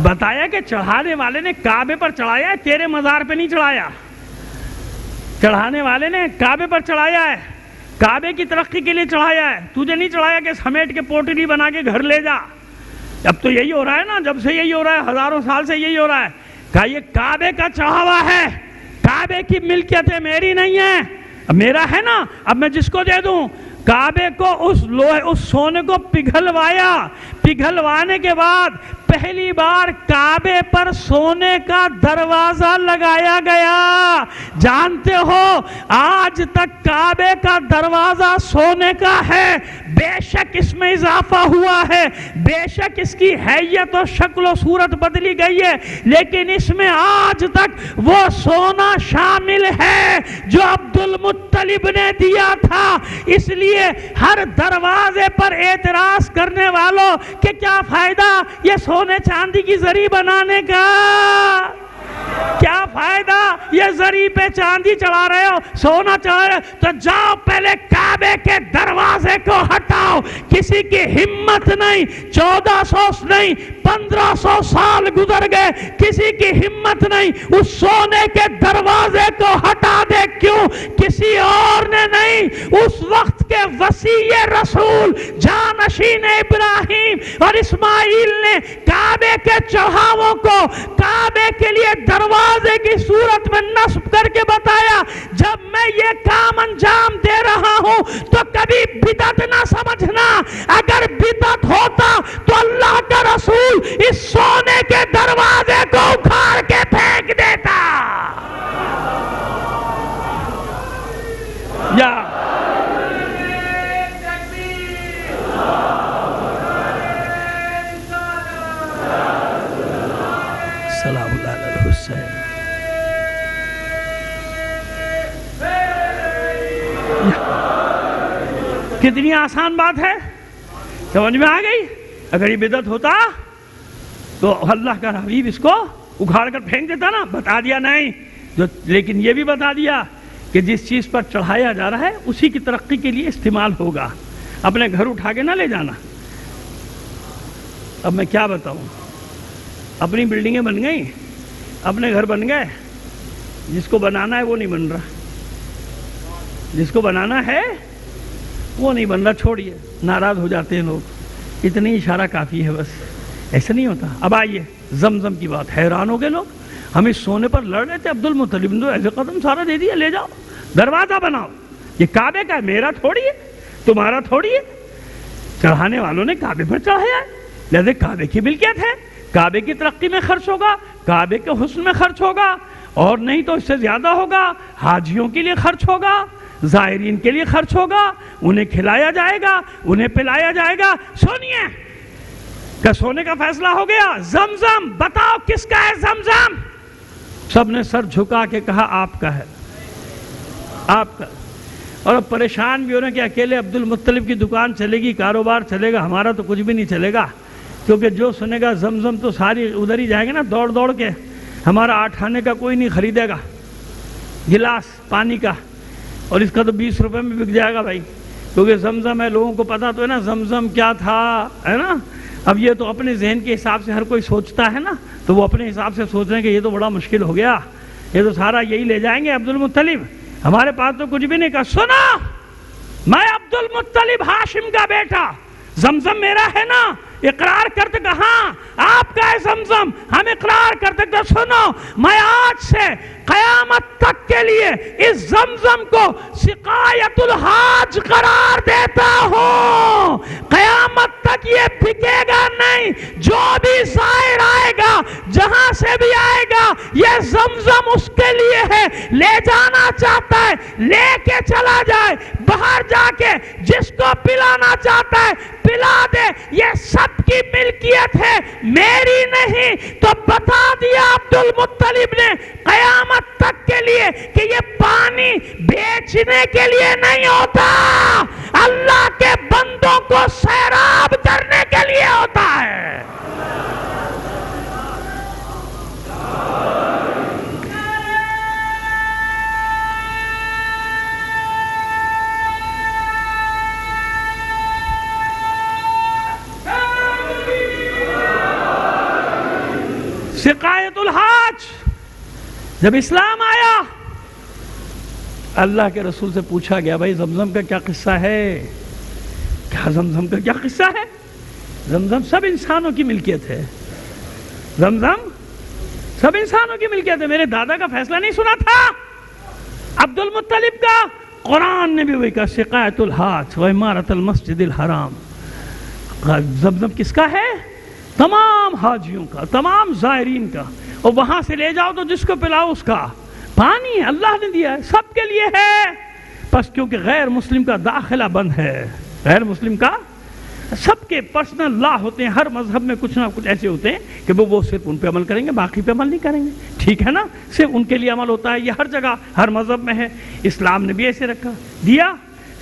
[SPEAKER 1] بتایا کہ چڑھانے والے نے کعبے پر چڑھایا ہے، تیرے مزار پہ نہیں چڑھایا۔ چڑھانے والے نے کعبے پر چڑھایا ہے، کعبے کی ترقی کے لیے چڑھایا ہے، تجھے نہیں چڑھایا کہ سمیٹ کے پوٹلی بنا کے گھر لے جا۔ اب تو یہی ہو رہا ہے نا، جب سے یہی ہو رہا ہے، ہزاروں سال سے یہی ہو رہا ہے۔ کہا یہ کعبے کا چڑھاوا ہے، کعبے کی ملکیت ہے، میری نہیں ہے۔ اب میرا ہے نا، اب میں جس کو دے دوں۔ کعبے کو اس سونے کو پگھلوایا، پگھلوانے کے بعد پہلی بار کعبے پر سونے کا دروازہ لگایا گیا۔ جانتے ہو آج تک کعبے کا دروازہ سونے کا ہے، بے شک اس میں اضافہ ہوا ہے، بے شک اس کی حیت اور شکل و صورت بدلی گئی ہے، لیکن اس میں آج تک وہ سونا شامل ہے جو عبد المطلب نے دیا تھا۔ اس لیے ہر دروازے پر اعتراض کرنے والوں کہ کیا فائدہ یہ سونے چاندی کی زری بنانے کا، کیا فائدہ یہ زری پہ چاندی چڑھا رہے ہو، سونا چڑھا رہے ہو، تو جاؤ پہلے کعبے کے دروازے کو ہٹاؤ۔ کسی کی ہمت نہیں، 1400 نہیں 1500 سال گزر گئے، کسی کی ہمت نہیں اس سونے کے دروازے کو ہٹا دے۔ کیوں؟ کسی اور نے نہیں، اس وقت کے وسیع رسول جانشین ابراہیم اور اسماعیل نے کعبے کے چڑھاووں کو کعبے کے لیے دروازے کی صورت میں نصب کر کے بتایا، جب میں یہ کام انجام دے رہا ہوں تو کبھی بدعت نہ سمجھنا، اگر بدعت ہوتا تو اللہ کا رسول اس سونے کے دروازے کو اکھاڑ کے پھینک دیتا۔ یا سلام اللہ علیہ الحسین۔ کتنی آسان بات ہے، سمجھ میں آ گئی؟ اگر یہ بدعت ہوتا تو اللہ کا حبیب اس کو اکھاڑ کر پھینک دیتا نا، بتا دیا نہیں، لیکن یہ بھی بتا دیا کہ جس چیز پر چڑھایا جا رہا ہے اسی کی ترقی کے لیے استعمال ہوگا، اپنے گھر اٹھا کے نہ لے جانا۔ اب میں کیا بتاؤں، اپنی بلڈنگیں بن گئیں، اپنے گھر بن گئے، جس کو بنانا ہے وہ نہیں بن رہا، جس کو بنانا ہے وہ نہیں بن رہا، چھوڑیے، ناراض ہو جاتے ہیں لوگ، اتنی اشارہ کافی ہے بس، ایسا نہیں ہوتا۔ اب آئیے زمزم کی بات، حیران ہو گئے لوگ، ہم اس سونے پر لڑ رہے تھے، عبد المطلب نے ایسے قدم سارا دے دیا، لے جاؤ دروازہ بناؤ، یہ کعبے کا ہے، میرا تھوڑی ہے، تمہارا تھوڑی ہے، چڑھانے والوں نے کعبے پر چڑھایا ہے، لہذا کعبے کی ملکیت ہے، کعبے کی ترقی میں خرچ ہوگا، کعبے کے حسن میں خرچ ہوگا، اور نہیں تو اس سے زیادہ ہوگا، حاجیوں کے لیے خرچ ہوگا، زائرین کے لیے خرچ ہوگا، انہیں کھلایا جائے گا، انہیں پلایا جائے گا۔ سنیے کہ سونے کا فیصلہ ہو گیا، زمزم بتاؤ کس کا ہے زمزم؟ سب نے سر جھکا کے کہا آپ کا ہے، آپ کا۔ اور اب پریشان بھی ہو رہے ہیں کہ اکیلے عبد المطلب کی دکان چلے گی، کاروبار چلے گا، ہمارا تو کچھ بھی نہیں چلے گا، کیونکہ جو سنے گا زمزم تو ساری ادھر ہی جائیں گے نا دوڑ دوڑ کے، ہمارا 8 آنے کا کوئی نہیں خریدے گا گلاس پانی کا، اور اس کا تو 20 روپے میں بک جائے گا بھائی، کیونکہ زمزم ہے، لوگوں کو پتا تو ہے نا زمزم کیا تھا، ہے نا۔ اب یہ تو اپنے ذہن کے حساب سے ہر کوئی سوچتا ہے نا، تو وہ اپنے حساب سے سوچ رہے ہیں کہ یہ تو بڑا مشکل ہو گیا، یہ تو سارا یہی لے جائیں گے عبد المطلب، ہمارے پاس تو کچھ بھی نہیں۔ کہا سنا، میں عبد المطلب ہاشم کا بیٹا، زمزم میرا ہے نا، اقرار کرتے کہ ہاں آپ کا ہے زمزم، ہم اقرار کرتے کہ سنو، میں آج سے قیامت تک کے لیے اس زمزم کو سقایت الحاج قرار دیتا ہوں، قیامت تک یہ بکے گا نہیں، جو بھی زائر آئے گا جہاں سے بھی آئے گا یہ زمزم اس کے لیے ہے، لے جانا چاہتا ہے لے کے چلا جائے، باہر جا کے جس کو پلانا چاہتا ہے پلا دے، یہ سب کی ملکیت ہے، میری نہیں۔ تو بتا دیا عبد المطلب نے قیامت تک کے لیے کہ یہ پانی بیچنے کے لیے نہیں ہوتا، اللہ کے بندوں کو سیراب کرنے کے لیے ہوتا ہے۔ سقایت الحاج، جب اسلام آیا اللہ کے رسول سے پوچھا گیا بھائی زمزم کا کیا قصہ ہے؟ کیا زمزم کا کیا قصہ ہے؟ زمزم سب انسانوں کی ملکیت ہے، زمزم سب انسانوں کی ملکیت ہے۔ میرے دادا کا فیصلہ نہیں سنا تھا عبد المطلب کا؟ قرآن نے بھی وہی کہا سقایت الحاج و عمارت المسجد الحرام۔ زمزم کس کا ہے؟ تمام حاجیوں کا، تمام زائرین کا، اور وہاں سے لے جاؤ تو جس کو پلاؤ اس کا پانی اللہ نے دیا ہے، سب کے لیے ہے۔ بس کیونکہ غیر مسلم کا داخلہ بند ہے، غیر مسلم کا، سب کے پرسنل لا ہوتے ہیں، ہر مذہب میں کچھ نہ کچھ ایسے ہوتے ہیں کہ وہ صرف ان پہ عمل کریں گے، باقی پہ عمل نہیں کریں گے، ٹھیک ہے نا؟ صرف ان کے لیے عمل ہوتا ہے، یہ ہر جگہ ہر مذہب میں ہے۔ اسلام نے بھی ایسے رکھا، دیا،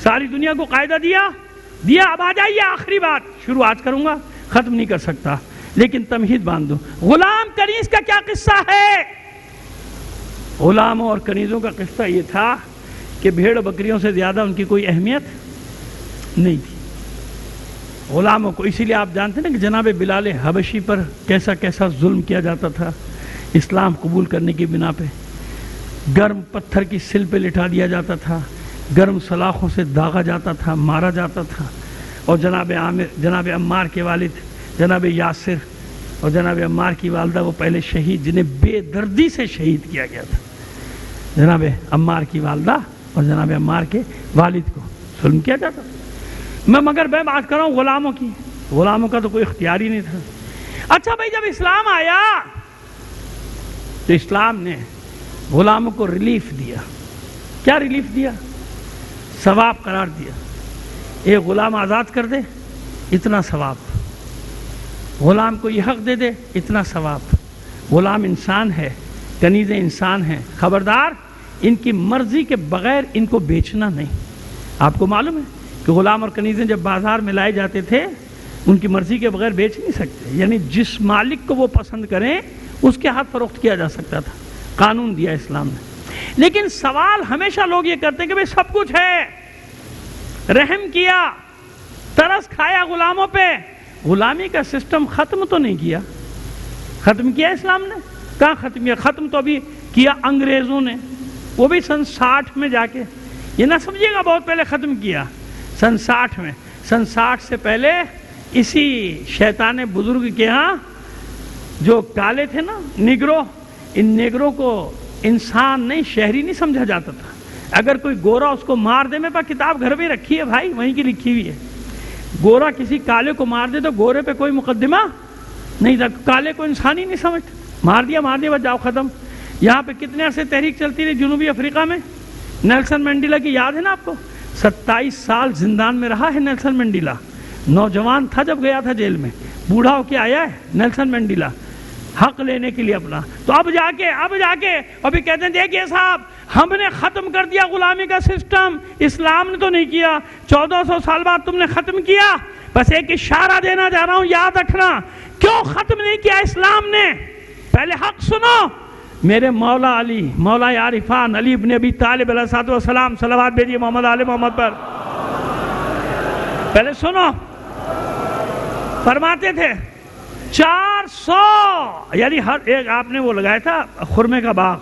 [SPEAKER 1] ساری دنیا کو قاعدہ دیا۔ اب آ جائیے آخری بات، شروع آج کروں گا، ختم نہیں کر سکتا لیکن تمہید باندھ دو۔ غلام کنیز کا کیا قصہ ہے؟ غلاموں اور کنیزوں کا قصہ یہ تھا کہ بھیڑ بکریوں سے زیادہ ان کی کوئی اہمیت نہیں تھی غلاموں کو۔ اسی لیے آپ جانتے ہیں نا کہ جناب بلال حبشی پر کیسا کیسا ظلم کیا جاتا تھا اسلام قبول کرنے کی بنا پہ۔ گرم پتھر کی سل پہ لٹا دیا جاتا تھا، گرم سلاخوں سے داغا جاتا تھا، مارا جاتا تھا۔ اور جناب عمار کے والد جناب یاسر اور جناب عمار کی والدہ وہ پہلے شہید، جنہیں بے دردی سے شہید کیا گیا تھا۔ جناب عمار کی والدہ اور جناب عمار کے والد کو ظلم کیا جاتا تھا۔ مگر میں بات کر رہا ہوں غلاموں کی، غلاموں کا تو کوئی اختیار ہی نہیں تھا۔ اچھا بھائی، جب اسلام آیا تو اسلام نے غلاموں کو ریلیف دیا۔ کیا ریلیف دیا؟ ثواب قرار دیا۔ ایک غلام آزاد کر دے اتنا ثواب، غلام کو یہ حق دے دے اتنا ثواب۔ غلام انسان ہے، کنیزیں انسان ہیں، خبردار ان کی مرضی کے بغیر ان کو بیچنا نہیں۔ آپ کو معلوم ہے کہ غلام اور کنیزیں جب بازار میں لائے جاتے تھے ان کی مرضی کے بغیر بیچ نہیں سکتے، یعنی جس مالک کو وہ پسند کریں اس کے ہاتھ فروخت کیا جا سکتا تھا، قانون دیا اسلام نے۔ لیکن سوال ہمیشہ لوگ یہ کرتے ہیں کہ بھئی سب کچھ ہے، رحم کیا، ترس کھایا غلاموں پہ، غلامی کا سسٹم ختم تو نہیں کیا۔ ختم کیا اسلام نے؟ کہاں ختم کیا؟ ختم تو ابھی کیا انگریزوں نے، وہ بھی سن 60 میں جا کے، یہ نہ سمجھیے گا بہت پہلے ختم کیا، سن 60 میں۔ سن 60 سے پہلے اسی شیطان بزرگ کے ہاں جو کالے تھے نا نیگرو، ان نیگروں کو انسان نہیں شہری نہیں سمجھا جاتا تھا۔ اگر کوئی گورا اس کو مار دے، میرے پاس کتاب گھر میں رکھی ہے بھائی، وہیں کی لکھی ہوئی ہے، گورا کسی کالے کو مار دے تو گورے پہ کوئی مقدمہ نہیں تھا، کالے کو انسان ہی نہیں سمجھتا، مار دیا بس جاؤ ختم۔ یہاں پہ کتنے عرصے تحریک چلتی رہی جنوبی افریقہ میں، نیلسن منڈیلا کی یاد ہے نا آپ کو؟ 27 سال زندان میں رہا ہے نیلسن منڈیلا، نوجوان تھا جب گیا تھا جیل میں، بوڑھا ہو کے آیا ہے نیلسن منڈیلا حق لینے کے لیے اپنا۔ تو اب جا کے ابھی کہتے ہیں دیکھیے صاحب ہم نے ختم کر دیا غلامی کا سسٹم، اسلام نے تو نہیں کیا، 1400 سال بعد تم نے ختم کیا۔ بس ایک اشارہ دینا چاہ رہا ہوں، یاد رکھنا کیوں ختم نہیں کیا اسلام نے۔ پہلے حق سنو، میرے مولا علی، مولا عارفان علی ابن ابی طالب علیہ الصلوۃ والسلام، صلوات بھیجیے محمد آل محمد پر۔ پہلے سنو، فرماتے تھے 400، یعنی ہر ایک آپ نے وہ لگایا تھا خرمے کا باغ،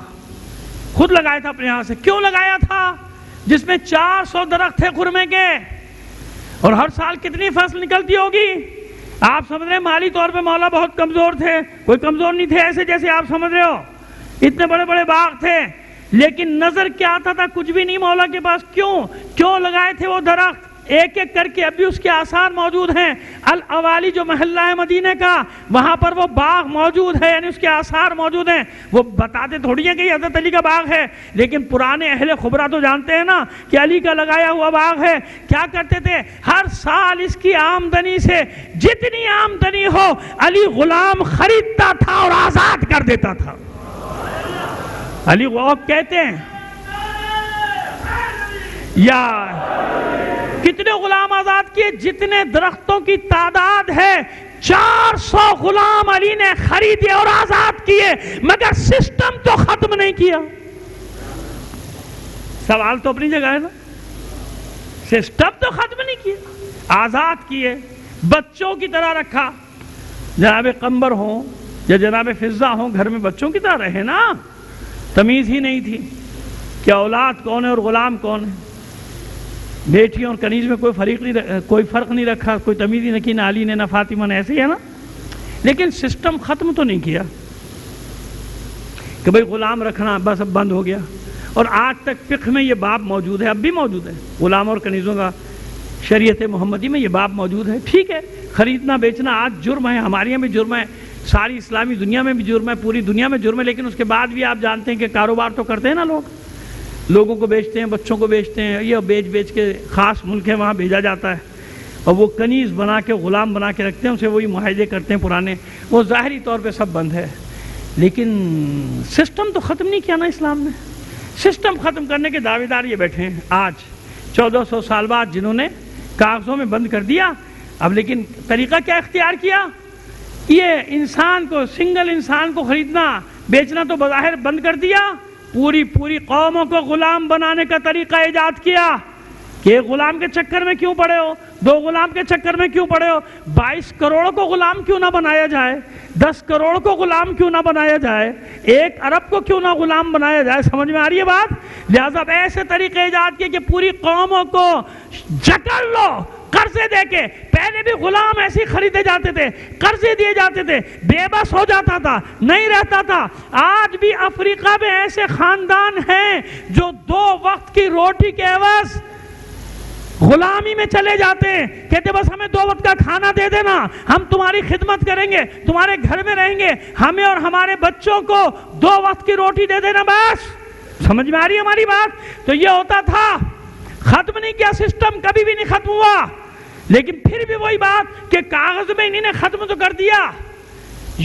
[SPEAKER 1] خود لگایا تھا اپنے یہاں سے۔ کیوں لگایا تھا؟ جس میں 400 درخت تھے خرمے کے، اور ہر سال کتنی فصل نکلتی ہوگی؟ آپ سمجھ رہے ہیں مالی طور پہ مولا بہت کمزور تھے؟ کوئی کمزور نہیں تھے ایسے جیسے آپ سمجھ رہے ہو، اتنے بڑے بڑے باغ تھے، لیکن نظر کیا آتا تھا؟ کچھ بھی نہیں مولا کے پاس۔ کیوں لگائے تھے وہ درخت؟ ایک ایک کر کے ابھی اس کے آثار موجود ہیں۔ الاوالی جو محلہ ہے مدینہ کا، وہاں پر وہ باغ موجود ہے، یعنی اس کے آثار موجود ہیں۔ وہ بتاتے تھوڑی ہیں کہ یہ حضرت علی کا باغ ہے، لیکن پرانے اہل خبرہ تو جانتے ہیں نا کہ علی کا لگایا ہوا باغ ہے۔ کیا کرتے تھے؟ ہر سال اس کی آمدنی سے جتنی آمدنی ہو علی غلام خریدتا تھا اور آزاد کر دیتا تھا۔ علی وہ کہتے ہیں یا کتنے غلام آزاد کیے؟ جتنے درختوں کی تعداد ہے 400 غلام علی نے خریدے اور آزاد کیے، مگر سسٹم تو ختم نہیں کیا۔ سوال تو اپنی جگہ ہے نا، سسٹم تو ختم نہیں کیا، آزاد کیے، بچوں کی طرح رکھا۔ جناب قمبر ہوں، یا جناب فضہ ہوں گھر میں بچوں کی طرح رہے نا، تمیز ہی نہیں تھی کہ اولاد کون ہے اور غلام کون ہے، بیٹیوں اور کنیز میں کوئی فرق نہیں رکھا، کوئی تمیز ہی نہیں کی، نہ علی نے نہ فاطمہ نے، ایسے ہی ہے نا. لیکن سسٹم ختم تو نہیں کیا کہ بھئی غلام رکھنا بس اب بند ہو گیا. اور آج تک فقہ میں یہ باب موجود ہے، اب بھی موجود ہے، غلام اور کنیزوں کا شریعت محمدی میں یہ باب موجود ہے. ٹھیک ہے، خریدنا بیچنا آج جرم ہے، ہمارے یہاں بھی جرم ہے، ساری اسلامی دنیا میں بھی جرم ہے، پوری دنیا میں جرم ہے. لیکن اس کے بعد بھی آپ جانتے ہیں کہ کاروبار تو کرتے ہیں نا، لوگوں کو بیچتے ہیں، بچوں کو بیچتے ہیں، یہ بیچ کے خاص ملک ہے وہاں بھیجا جاتا ہے، اور وہ کنیز بنا کے غلام بنا کے رکھتے ہیں، اسے وہی معاہدے کرتے ہیں پرانے. وہ ظاہری طور پہ سب بند ہے، لیکن سسٹم تو ختم نہیں کیا نا اسلام نے. سسٹم ختم کرنے کے دعوے دار یہ بیٹھے ہیں آج 1400 سال بعد، جنہوں نے کاغذوں میں بند کر دیا. اب لیکن طریقہ کیا اختیار کیا؟ یہ انسان کو، سنگل انسان کو خریدنا بیچنا تو بظاہر بند کر دیا، پوری قوموں کو غلام بنانے کا طریقہ ایجاد کیا. کہ غلام کے چکر میں کیوں پڑے ہو، 2 غلام کے چکر میں کیوں پڑے ہو، 22 کروڑ کو غلام کیوں نہ بنایا جائے، 10 کروڑ کو غلام کیوں نہ بنایا جائے، 1 ارب کو کیوں نہ غلام بنایا جائے. سمجھ میں آ رہی ہے بات؟ لہذا ایسے طریقے ایجاد کیے کہ پوری قوموں کو جکڑ لو قرضے دے کے. پہلے بھی غلام ایسے ہی خریدے جاتے تھے، قرضے دیے جاتے تھے، بے بس ہو جاتا تھا، نہیں رہتا تھا. آج بھی افریقہ میں ایسے خاندان ہیں جو 2 وقت کی روٹی کے عوض غلامی میں چلے جاتے ہیں. کہتے بس ہمیں 2 وقت کا کھانا دے دینا، ہم تمہاری خدمت کریں گے، تمہارے گھر میں رہیں گے، ہمیں اور ہمارے بچوں کو 2 وقت کی روٹی دے دینا بس. سمجھ میں آ رہی ہے ہماری بات؟ تو یہ ہوتا تھا. ختم نہیں کیا سسٹم، کبھی بھی نہیں ختم ہوا. لیکن پھر بھی وہی بات کہ کاغذ میں انہی نے ختم تو کر دیا،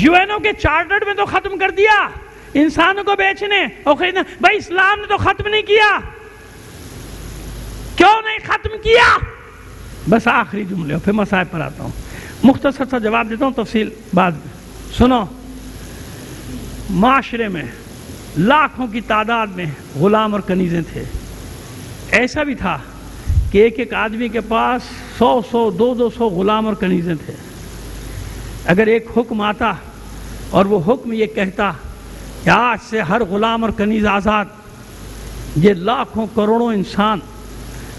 [SPEAKER 1] UN کے چارٹر میں تو ختم کر دیا، انسانوں کو بیچنے اور خریدنا. بھائی اسلام نے تو ختم نہیں کیا. کیوں نہیں ختم کیا؟ بس آخری جملے پھر مسائل پر آتا ہوں، مختصر سا جواب دیتا ہوں، تفصیل بعد میں. سنو، معاشرے میں لاکھوں کی تعداد میں غلام اور کنیزیں تھے. ایسا بھی تھا کہ ایک آدمی کے پاس 100 200 غلام اور کنیزیں تھے. اگر ایک حکم آتا اور وہ حکم یہ کہتا کہ آج سے ہر غلام اور کنیز آزاد، یہ لاکھوں کروڑوں انسان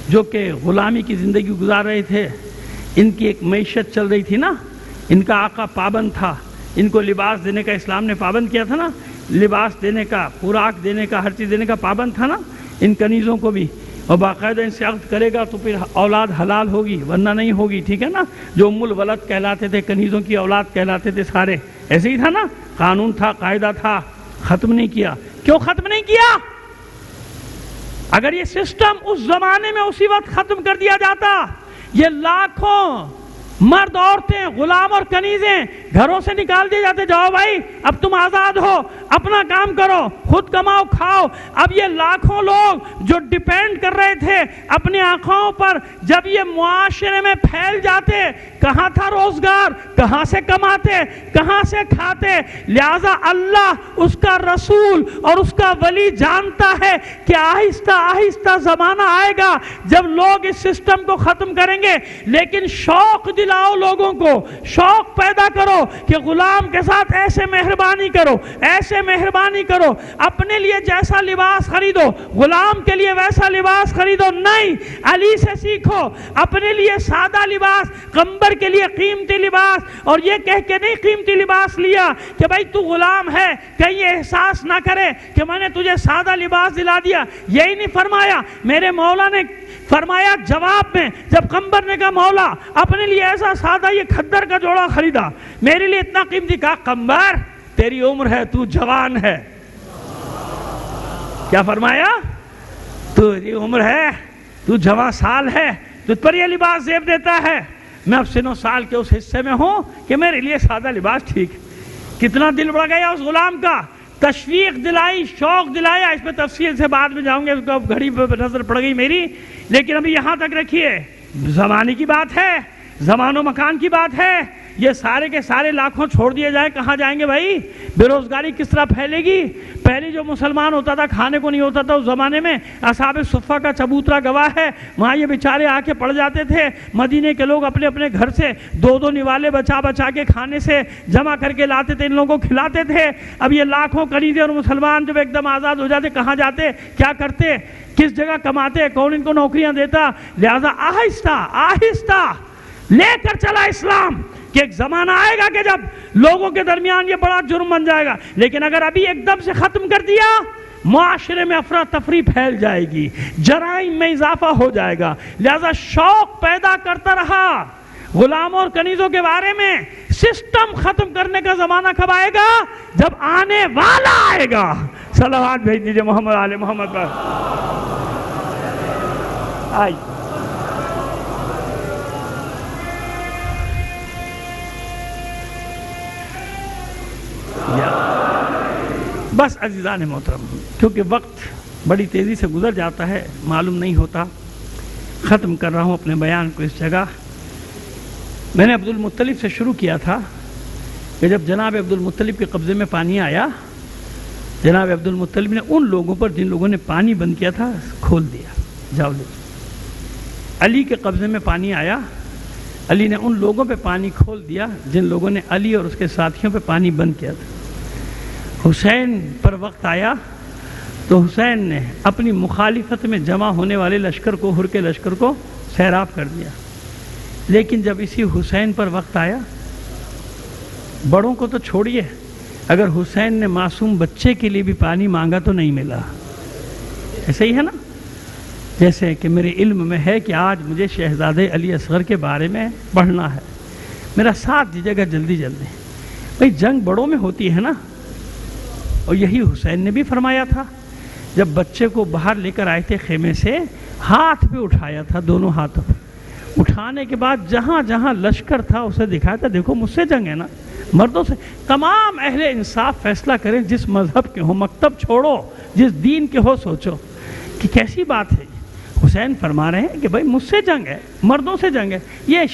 [SPEAKER 1] جو کہ غلامی کی زندگی گزار رہے تھے، ان کی ایک معیشت چل رہی تھی نا، ان کا آقا پابند تھا، ان کو لباس دینے کا اسلام نے پابند کیا تھا نا، لباس دینے کا، خوراک دینے کا، ہر چیز دینے کا پابند تھا نا ان کنیزوں کو بھی. اور باقاعدہ ان سے عقد کرے گا تو پھر اولاد حلال ہوگی ورنہ نہیں ہوگی. ٹھیک ہے نا، جو ام الولد کہلاتے تھے، کنیزوں کی اولاد کہلاتے تھے، سارے ایسے ہی تھا نا، قانون تھا، قاعدہ تھا. ختم نہیں کیا. کیوں ختم نہیں کیا؟ اگر یہ سسٹم اس زمانے میں اسی وقت ختم کر دیا جاتا، یہ لاکھوں مرد عورتیں غلام اور کنیزیں گھروں سے نکال دیے جاتے، جاؤ بھائی اب تم آزاد ہو، اپنا کام کرو، خود کماؤ کھاؤ. اب یہ لاکھوں لوگ جو ڈیپینڈ کر رہے تھے اپنے آنکھوں پر، جب یہ معاشرے میں پھیل جاتے، کہاں تھا روزگار؟ کہاں سے کماتے؟ کہاں سے کھاتے؟ لہذا اللہ، اس کا رسول اور اس کا ولی جانتا ہے کہ آہستہ آہستہ زمانہ آئے گا جب لوگ اس سسٹم کو ختم کریں گے. لیکن شوق دلاؤ لوگوں کو، شوق پیدا کرو کہ غلام کے ساتھ ایسے مہربانی کرو، ایسے مہربانی کرو، اپنے لیے جیسا لباس خریدو غلام کے لیے ویسا لباس خریدو. نہیں، علی سے سیکھو، اپنے لیے سادہ لباس، قمبر کے لیے قیمتی لباس. اور یہ کہہ کے نہیں قیمتی لباس لیا کہ بھائی تو غلام ہے، کہیں یہ احساس نہ کرے کہ میں نے تجھے سادہ لباس دلا دیا. یہی نہیں فرمایا. میرے مولا نے فرمایا جواب میں، جب قمبر نے کہا مولا اپنے لیے ایسا سادہ یہ کھدر کا جوڑا خریدا، میرے لیے اتنا قیمتی، کہا قمبر تیری عمر ہے، تو جوان ہے. کیا فرمایا؟ تیری عمر ہے، تو جوان سال ہے، تجھ پر یہ لباس زیب دیتا ہے. میں اب سن و سال کے اس حصے میں ہوں کہ میرے لیے سادہ لباس ٹھیک. کتنا دل بڑھ گیا اس غلام کا، تشویق دلائی، شوق دلایا. اس پہ تفصیل سے بعد میں جاؤں گے، اس کو اب گھڑی پہ نظر پڑ گئی میری، لیکن ابھی یہاں تک رکھیے. زمانے کی بات ہے، زمان و مکان کی بات ہے. یہ سارے کے سارے لاکھوں چھوڑ دیے جائیں، کہاں جائیں گے بھائی؟ بے روزگاری کس طرح پھیلے گی؟ پہلے جو مسلمان ہوتا تھا کھانے کو نہیں ہوتا تھا اس زمانے میں، اصحاب صفہ کا چبوترا گواہ ہے، وہاں یہ بیچارے آ کے پڑ جاتے تھے، مدینے کے لوگ اپنے اپنے گھر سے دو دو نوالے بچا بچا کے کھانے سے جمع کر کے لاتے تھے، ان لوگوں کو کھلاتے تھے۔ اب یہ لاکھوں قریدے اور مسلمان جب ایک دم آزاد ہو جاتے، کہاں جاتے، کیا کرتے، کس جگہ کماتے، کون ان کو نوکریاں دیتا؟ لہذا آہستہ آہستہ لے کر چلا اسلام کہ ایک زمانہ آئے گا کہ جب لوگوں کے درمیان یہ بڑا جرم بن جائے گا، لیکن اگر ابھی ایک دم سے ختم کر دیا معاشرے میں افراتفری پھیل جائے گی، جرائم میں اضافہ ہو جائے گا۔ لہذا شوق پیدا کرتا رہا غلاموں اور کنیزوں کے بارے میں۔ سسٹم ختم کرنے کا زمانہ کب آئے گا؟ جب آنے والا آئے گا۔ صلوات بھیج دیجئے محمد آل محمد پر۔ آئی بس عزیزان محترم، کیونکہ وقت بڑی تیزی سے گزر جاتا ہے، معلوم نہیں ہوتا، ختم کر رہا ہوں اپنے بیان کو اس جگہ۔ میں نے عبد المطلب سے شروع کیا تھا کہ جب جناب عبد المطلب کے قبضے میں پانی آیا، جناب عبد المطلب نے ان لوگوں پر جن لوگوں نے پانی بند کیا تھا کھول دیا، جاؤ لے۔ علی کے قبضے میں پانی آیا، علی نے ان لوگوں پہ پانی کھول دیا جن لوگوں نے علی اور اس کے ساتھیوں پہ پانی بند کیا تھا۔ حسین پر وقت آیا تو حسین نے اپنی مخالفت میں جمع ہونے والے لشکر کو، ہر کے لشکر کو سیراب کر دیا۔ لیکن جب اسی حسین پر وقت آیا، بڑوں کو تو چھوڑیے، اگر حسین نے معصوم بچے کے لیے بھی پانی مانگا تو نہیں ملا۔ ایسے ہی ہے نا، جیسے کہ میرے علم میں ہے کہ آج مجھے شہزادے علی اصغر کے بارے میں پڑھنا ہے، میرا ساتھ دیجیے گا جلدی جلدی۔ بھئی جنگ بڑوں میں ہوتی ہے نا، اور یہی حسین نے بھی فرمایا تھا جب بچے کو باہر لے کر آئے تھے خیمے سے، ہاتھ پہ اٹھایا تھا، دونوں ہاتھوں پہ اٹھانے کے بعد جہاں جہاں لشکر تھا اسے دکھایا تھا، دیکھو مجھ سے جنگ ہے نا، مردوں سے۔ تمام اہل انصاف فیصلہ کریں، جس مذہب کے ہو، مکتب چھوڑو، جس دین کے ہو، سوچو کہ کیسی بات ہے۔ حسین فرما رہے ہیں کہ بھائی مجھ سے جنگ ہے، مردوں سے جنگ ہے، یہ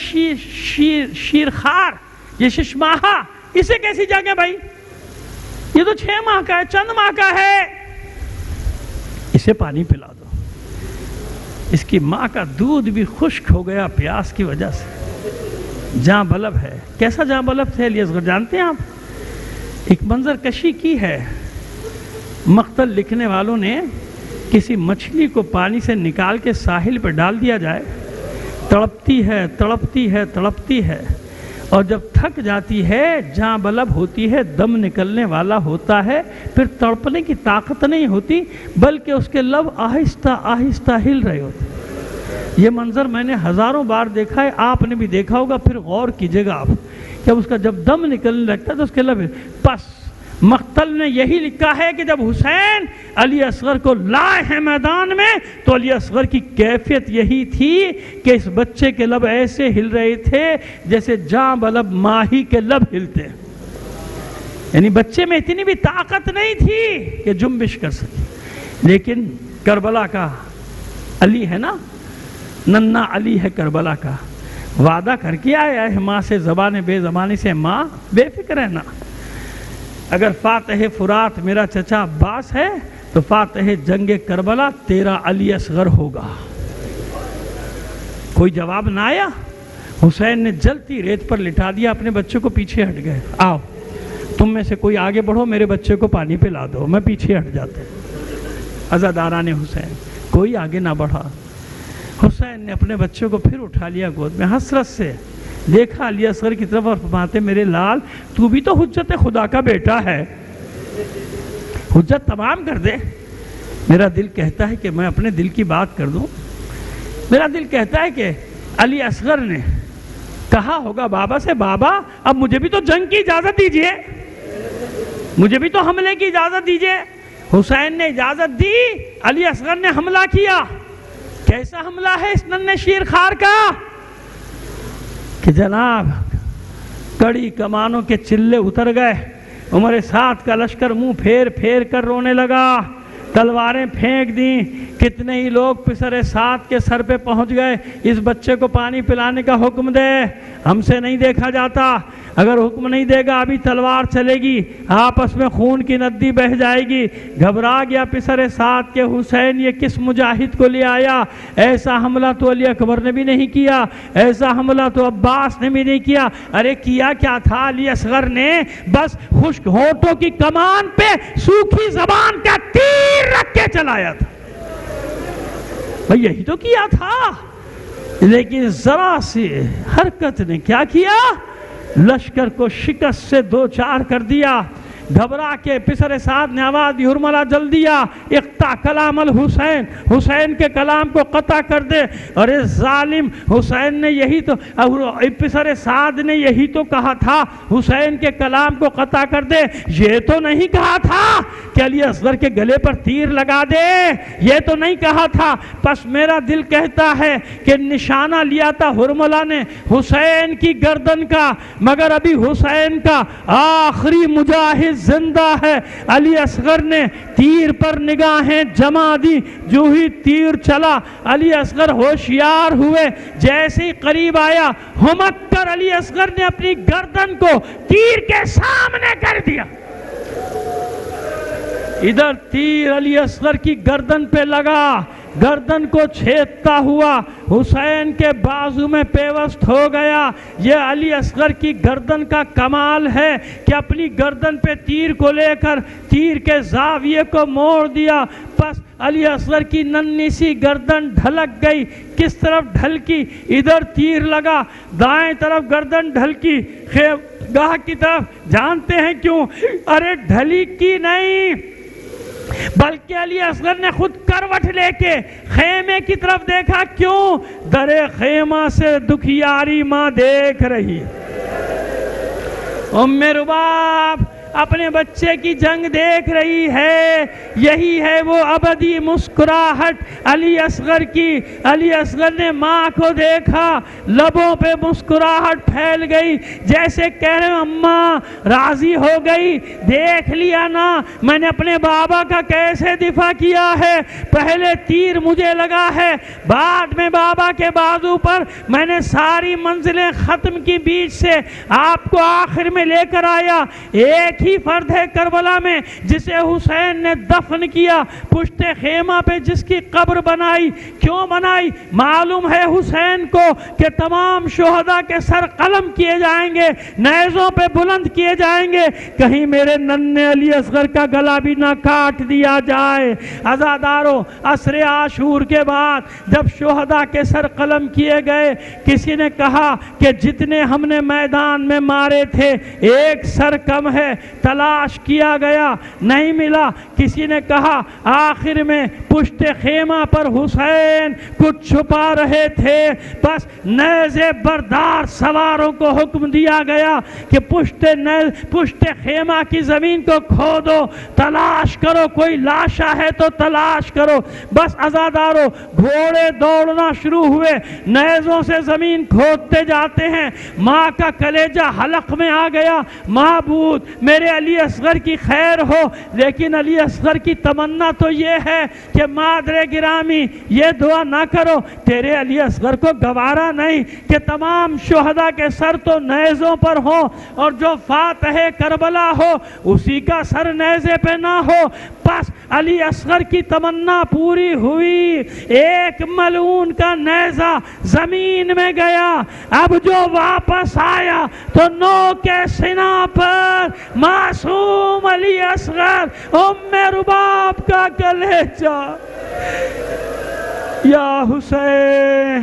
[SPEAKER 1] شیرخوار، یہ ششماہا، اسے کیسی جنگ ہے بھائی؟ یہ تو 6 ماہ کا ہے، چند ماہ کا ہے، اسے پانی پلا دو۔ اس کی ماں کا دودھ بھی خشک ہو گیا پیاس کی وجہ سے، جاں بلب ہے۔ کیسا جاں بلب تھے علی اصغر جانتے ہیں آپ؟ ایک منظر کشی کی ہے، مقتل لکھنے والوں نے کسی مچھلی کو پانی سے نکال کے ساحل پہ ڈال دیا جائے، تڑپتی ہے تڑپتی ہے تڑپتی ہے، اور جب تھک جاتی ہے جاں بلب ہوتی ہے، دم نکلنے والا ہوتا ہے، پھر تڑپنے کی طاقت نہیں ہوتی بلکہ اس کے لب آہستہ آہستہ ہل رہے ہوتے۔ یہ منظر میں نے ہزاروں بار دیکھا ہے، آپ نے بھی دیکھا ہوگا، پھر غور کیجئے گا آپ کہ اس کا جب دم نکلنے لگتا ہے تو اس کے لب پس۔ مقتل نے یہی لکھا ہے کہ جب حسین علی اصغر کو لائے ہیں میدان میں تو علی اصغر کی کیفیت یہی تھی کہ اس بچے کے لب ایسے ہل رہے تھے جیسے جاں بلب ماہی کے لب ہلتے ہیں، یعنی بچے میں اتنی بھی طاقت نہیں تھی کہ جنبش کر سکے۔ لیکن کربلا کا علی ہے نا، ننا علی ہے کربلا کا، وعدہ کر کے آیا ہے ماں سے، زبان بے زبانی سے، ماں بے فکر ہے نا، اگر فاتح فرات میرا چچا عباس ہے تو فاتح جنگ کربلا تیرا علی اصغر ہوگا۔ کوئی جواب نہ آیا، حسین نے جلتی ریت پر لٹا دیا، اپنے بچے کو پیچھے ہٹ گئے، آؤ تم میں سے کوئی آگے بڑھو، میرے بچے کو پانی پلا دو، میں پیچھے ہٹ جاتے۔ عزاداران حسین، کوئی آگے نہ بڑھا۔ حسین نے اپنے بچے کو پھر اٹھا لیا گود میں، حسرت سے دیکھا علی اصغر کی طرف اور فرماتے میرے لال تو بھی تو حجت خدا کا بیٹا ہے، حجت تمام کر دے۔ میرا دل کہتا ہے کہ میں اپنے دل کی بات کر دوں، میرا دل کہتا ہے کہ علی اصغر نے کہا ہوگا بابا سے، بابا اب مجھے بھی تو جنگ کی اجازت دیجئے، مجھے بھی تو حملے کی اجازت دیجئے۔ حسین نے اجازت دی، علی اصغر نے حملہ کیا۔ کیسا حملہ ہے اس ننھے شیرخوار کا کہ جناب کڑی کمانوں کے چلے اتر گئے، عمر سعد کا لشکر منہ پھیر پھیر کر رونے لگا، تلواریں پھینک دیں، کتنے ہی لوگ پسر سعد کے سر پہ پہنچ گئے، اس بچے کو پانی پلانے کا حکم دے، ہم سے نہیں دیکھا جاتا۔ اگر حکم نہیں دے گا ابھی تلوار چلے گی، آپس میں خون کی ندی بہہ جائے گی۔ گھبرا گیا پسر سعد کے حسین یہ کس مجاہد کو لے آیا، ایسا حملہ تو علی اکبر نے بھی نہیں کیا، ایسا حملہ تو عباس نے بھی نہیں کیا۔ ارے کیا کیا تھا علی اصغر نے؟ بس خشک ہونٹوں کی کمان پہ سوکھی زبان کا تیر رکھ کے چلایا تھا، بھئی یہی تو کیا تھا۔ لیکن ذرا سی حرکت نے کیا کیا؟ لشکر کو شکست سے دو چار کر دیا۔ گھبرا کے پسر سعد نے آواز دی، ہرملا جل دیا، اقطع کلام الحسین، حسین کے کلام کو قطع کر دے۔ اور اس ظالم حسین نے یہی تو، پسر سعد نے یہی تو کہا تھا حسین کے کلام کو قطع کر دے، یہ تو نہیں کہا تھا کہ علی اصغر کے گلے پر تیر لگا دے، یہ تو نہیں کہا تھا۔ پس میرا دل کہتا ہے کہ نشانہ لیا تھا ہرملا نے حسین کی گردن کا، مگر ابھی حسین کا آخری مجاہد زندہ ہے۔ علی اصغر نے تیر پر نگاہیں جما دی، جو ہی تیر چلا علی اصغر ہوشیار ہوئے، جیسے ہی قریب آیا ہمت کر علی اصغر نے اپنی گردن کو تیر کے سامنے کر دیا۔ ادھر تیر علی اصغر کی گردن پہ لگا، گردن کو چھیدتا ہوا حسین کے بازو میں پیوست ہو گیا۔ یہ علی اصغر کی گردن کا کمال ہے کہ اپنی گردن پہ تیر کو لے کر تیر کے زاویے کو موڑ دیا۔ پس علی اصغر کی ننھی سی گردن ڈھلک گئی۔ کس طرف ڈھلکی؟ ادھر تیر لگا، دائیں طرف گردن ڈھلکی گاہ کی طرف۔ جانتے ہیں کیوں؟ ارے ڈھلی کی نہیں، بلکہ علی اصغر نے خود کروٹ لے کے خیمے کی طرف دیکھا۔ کیوں؟ در خیمہ سے دکھیاری ماں دیکھ رہی، ام رباب اپنے بچے کی جنگ دیکھ رہی ہے۔ یہی ہے وہ ابدی مسکراہٹ علی اصغر کی۔ علی اصغر نے ماں کو دیکھا، لبوں پہ مسکراہٹ پھیل گئی، جیسے کہہ رہے ہیں اماں راضی ہو گئی، دیکھ لیا نا میں نے اپنے بابا کا کیسے دفاع کیا ہے۔ پہلے تیر مجھے لگا ہے، بعد میں بابا کے بازو پر میں نے ساری منزلیں ختم کی، بیچ سے آپ کو آخر میں لے کر آیا۔ ایک ہی فرد ہے کربلا میں جسے حسین نے دفن کیا، پشت خیمہ پہ جس کی قبر بنائی۔ کیوں بنائی؟ معلوم ہے حسین کو کہ تمام شہداء کے سر قلم کیے جائیں گے، نیزوں پہ بلند کیے جائیں گے، کہیں میرے ننھے علی اصغر کا گلا بھی نہ کاٹ دیا جائے۔ عزاداروں، عصر عاشور کے بعد جب شہداء کے سر قلم کیے گئے، کسی نے کہا کہ جتنے ہم نے میدان میں مارے تھے ایک سر کم ہے، تلاش کیا گیا نہیں ملا۔ کسی نے کہا آخر میں پشت خیمہ پر حسین کچھ چھپا رہے تھے، بس نیزے بردار سواروں کو حکم دیا گیا کہ پشت خیمہ کی زمین کو کھودو، تلاش کرو، کوئی لاشا ہے تو تلاش کرو۔ بس عزاداروں، گھوڑے دوڑنا شروع ہوئے، نیزوں سے زمین کھودتے جاتے ہیں۔ ماں کا کلیجہ حلق میں آ گیا، معبود میرے علی اصغر کی خیر ہو۔ لیکن علی اصغر کی تمنا تو یہ ہے کہ مادر گرامی یہ دعا نہ کرو، تیرے علی اصغر کو گوارا نہیں کہ تمام شہداء کے سر تو نیزوں پر ہو، اور جو فاتح کربلا ہو اسی کا سر نیزے پہ نہ ہو۔ پس علی اصغر کی تمنا پوری ہوئی، ایک ملعون کا نیزہ زمین میں گیا۔ اب جو واپس آیا تو نو کے سینہ پر معصوم علی اصغر ام رباب کا کلیجہ۔ یا حسین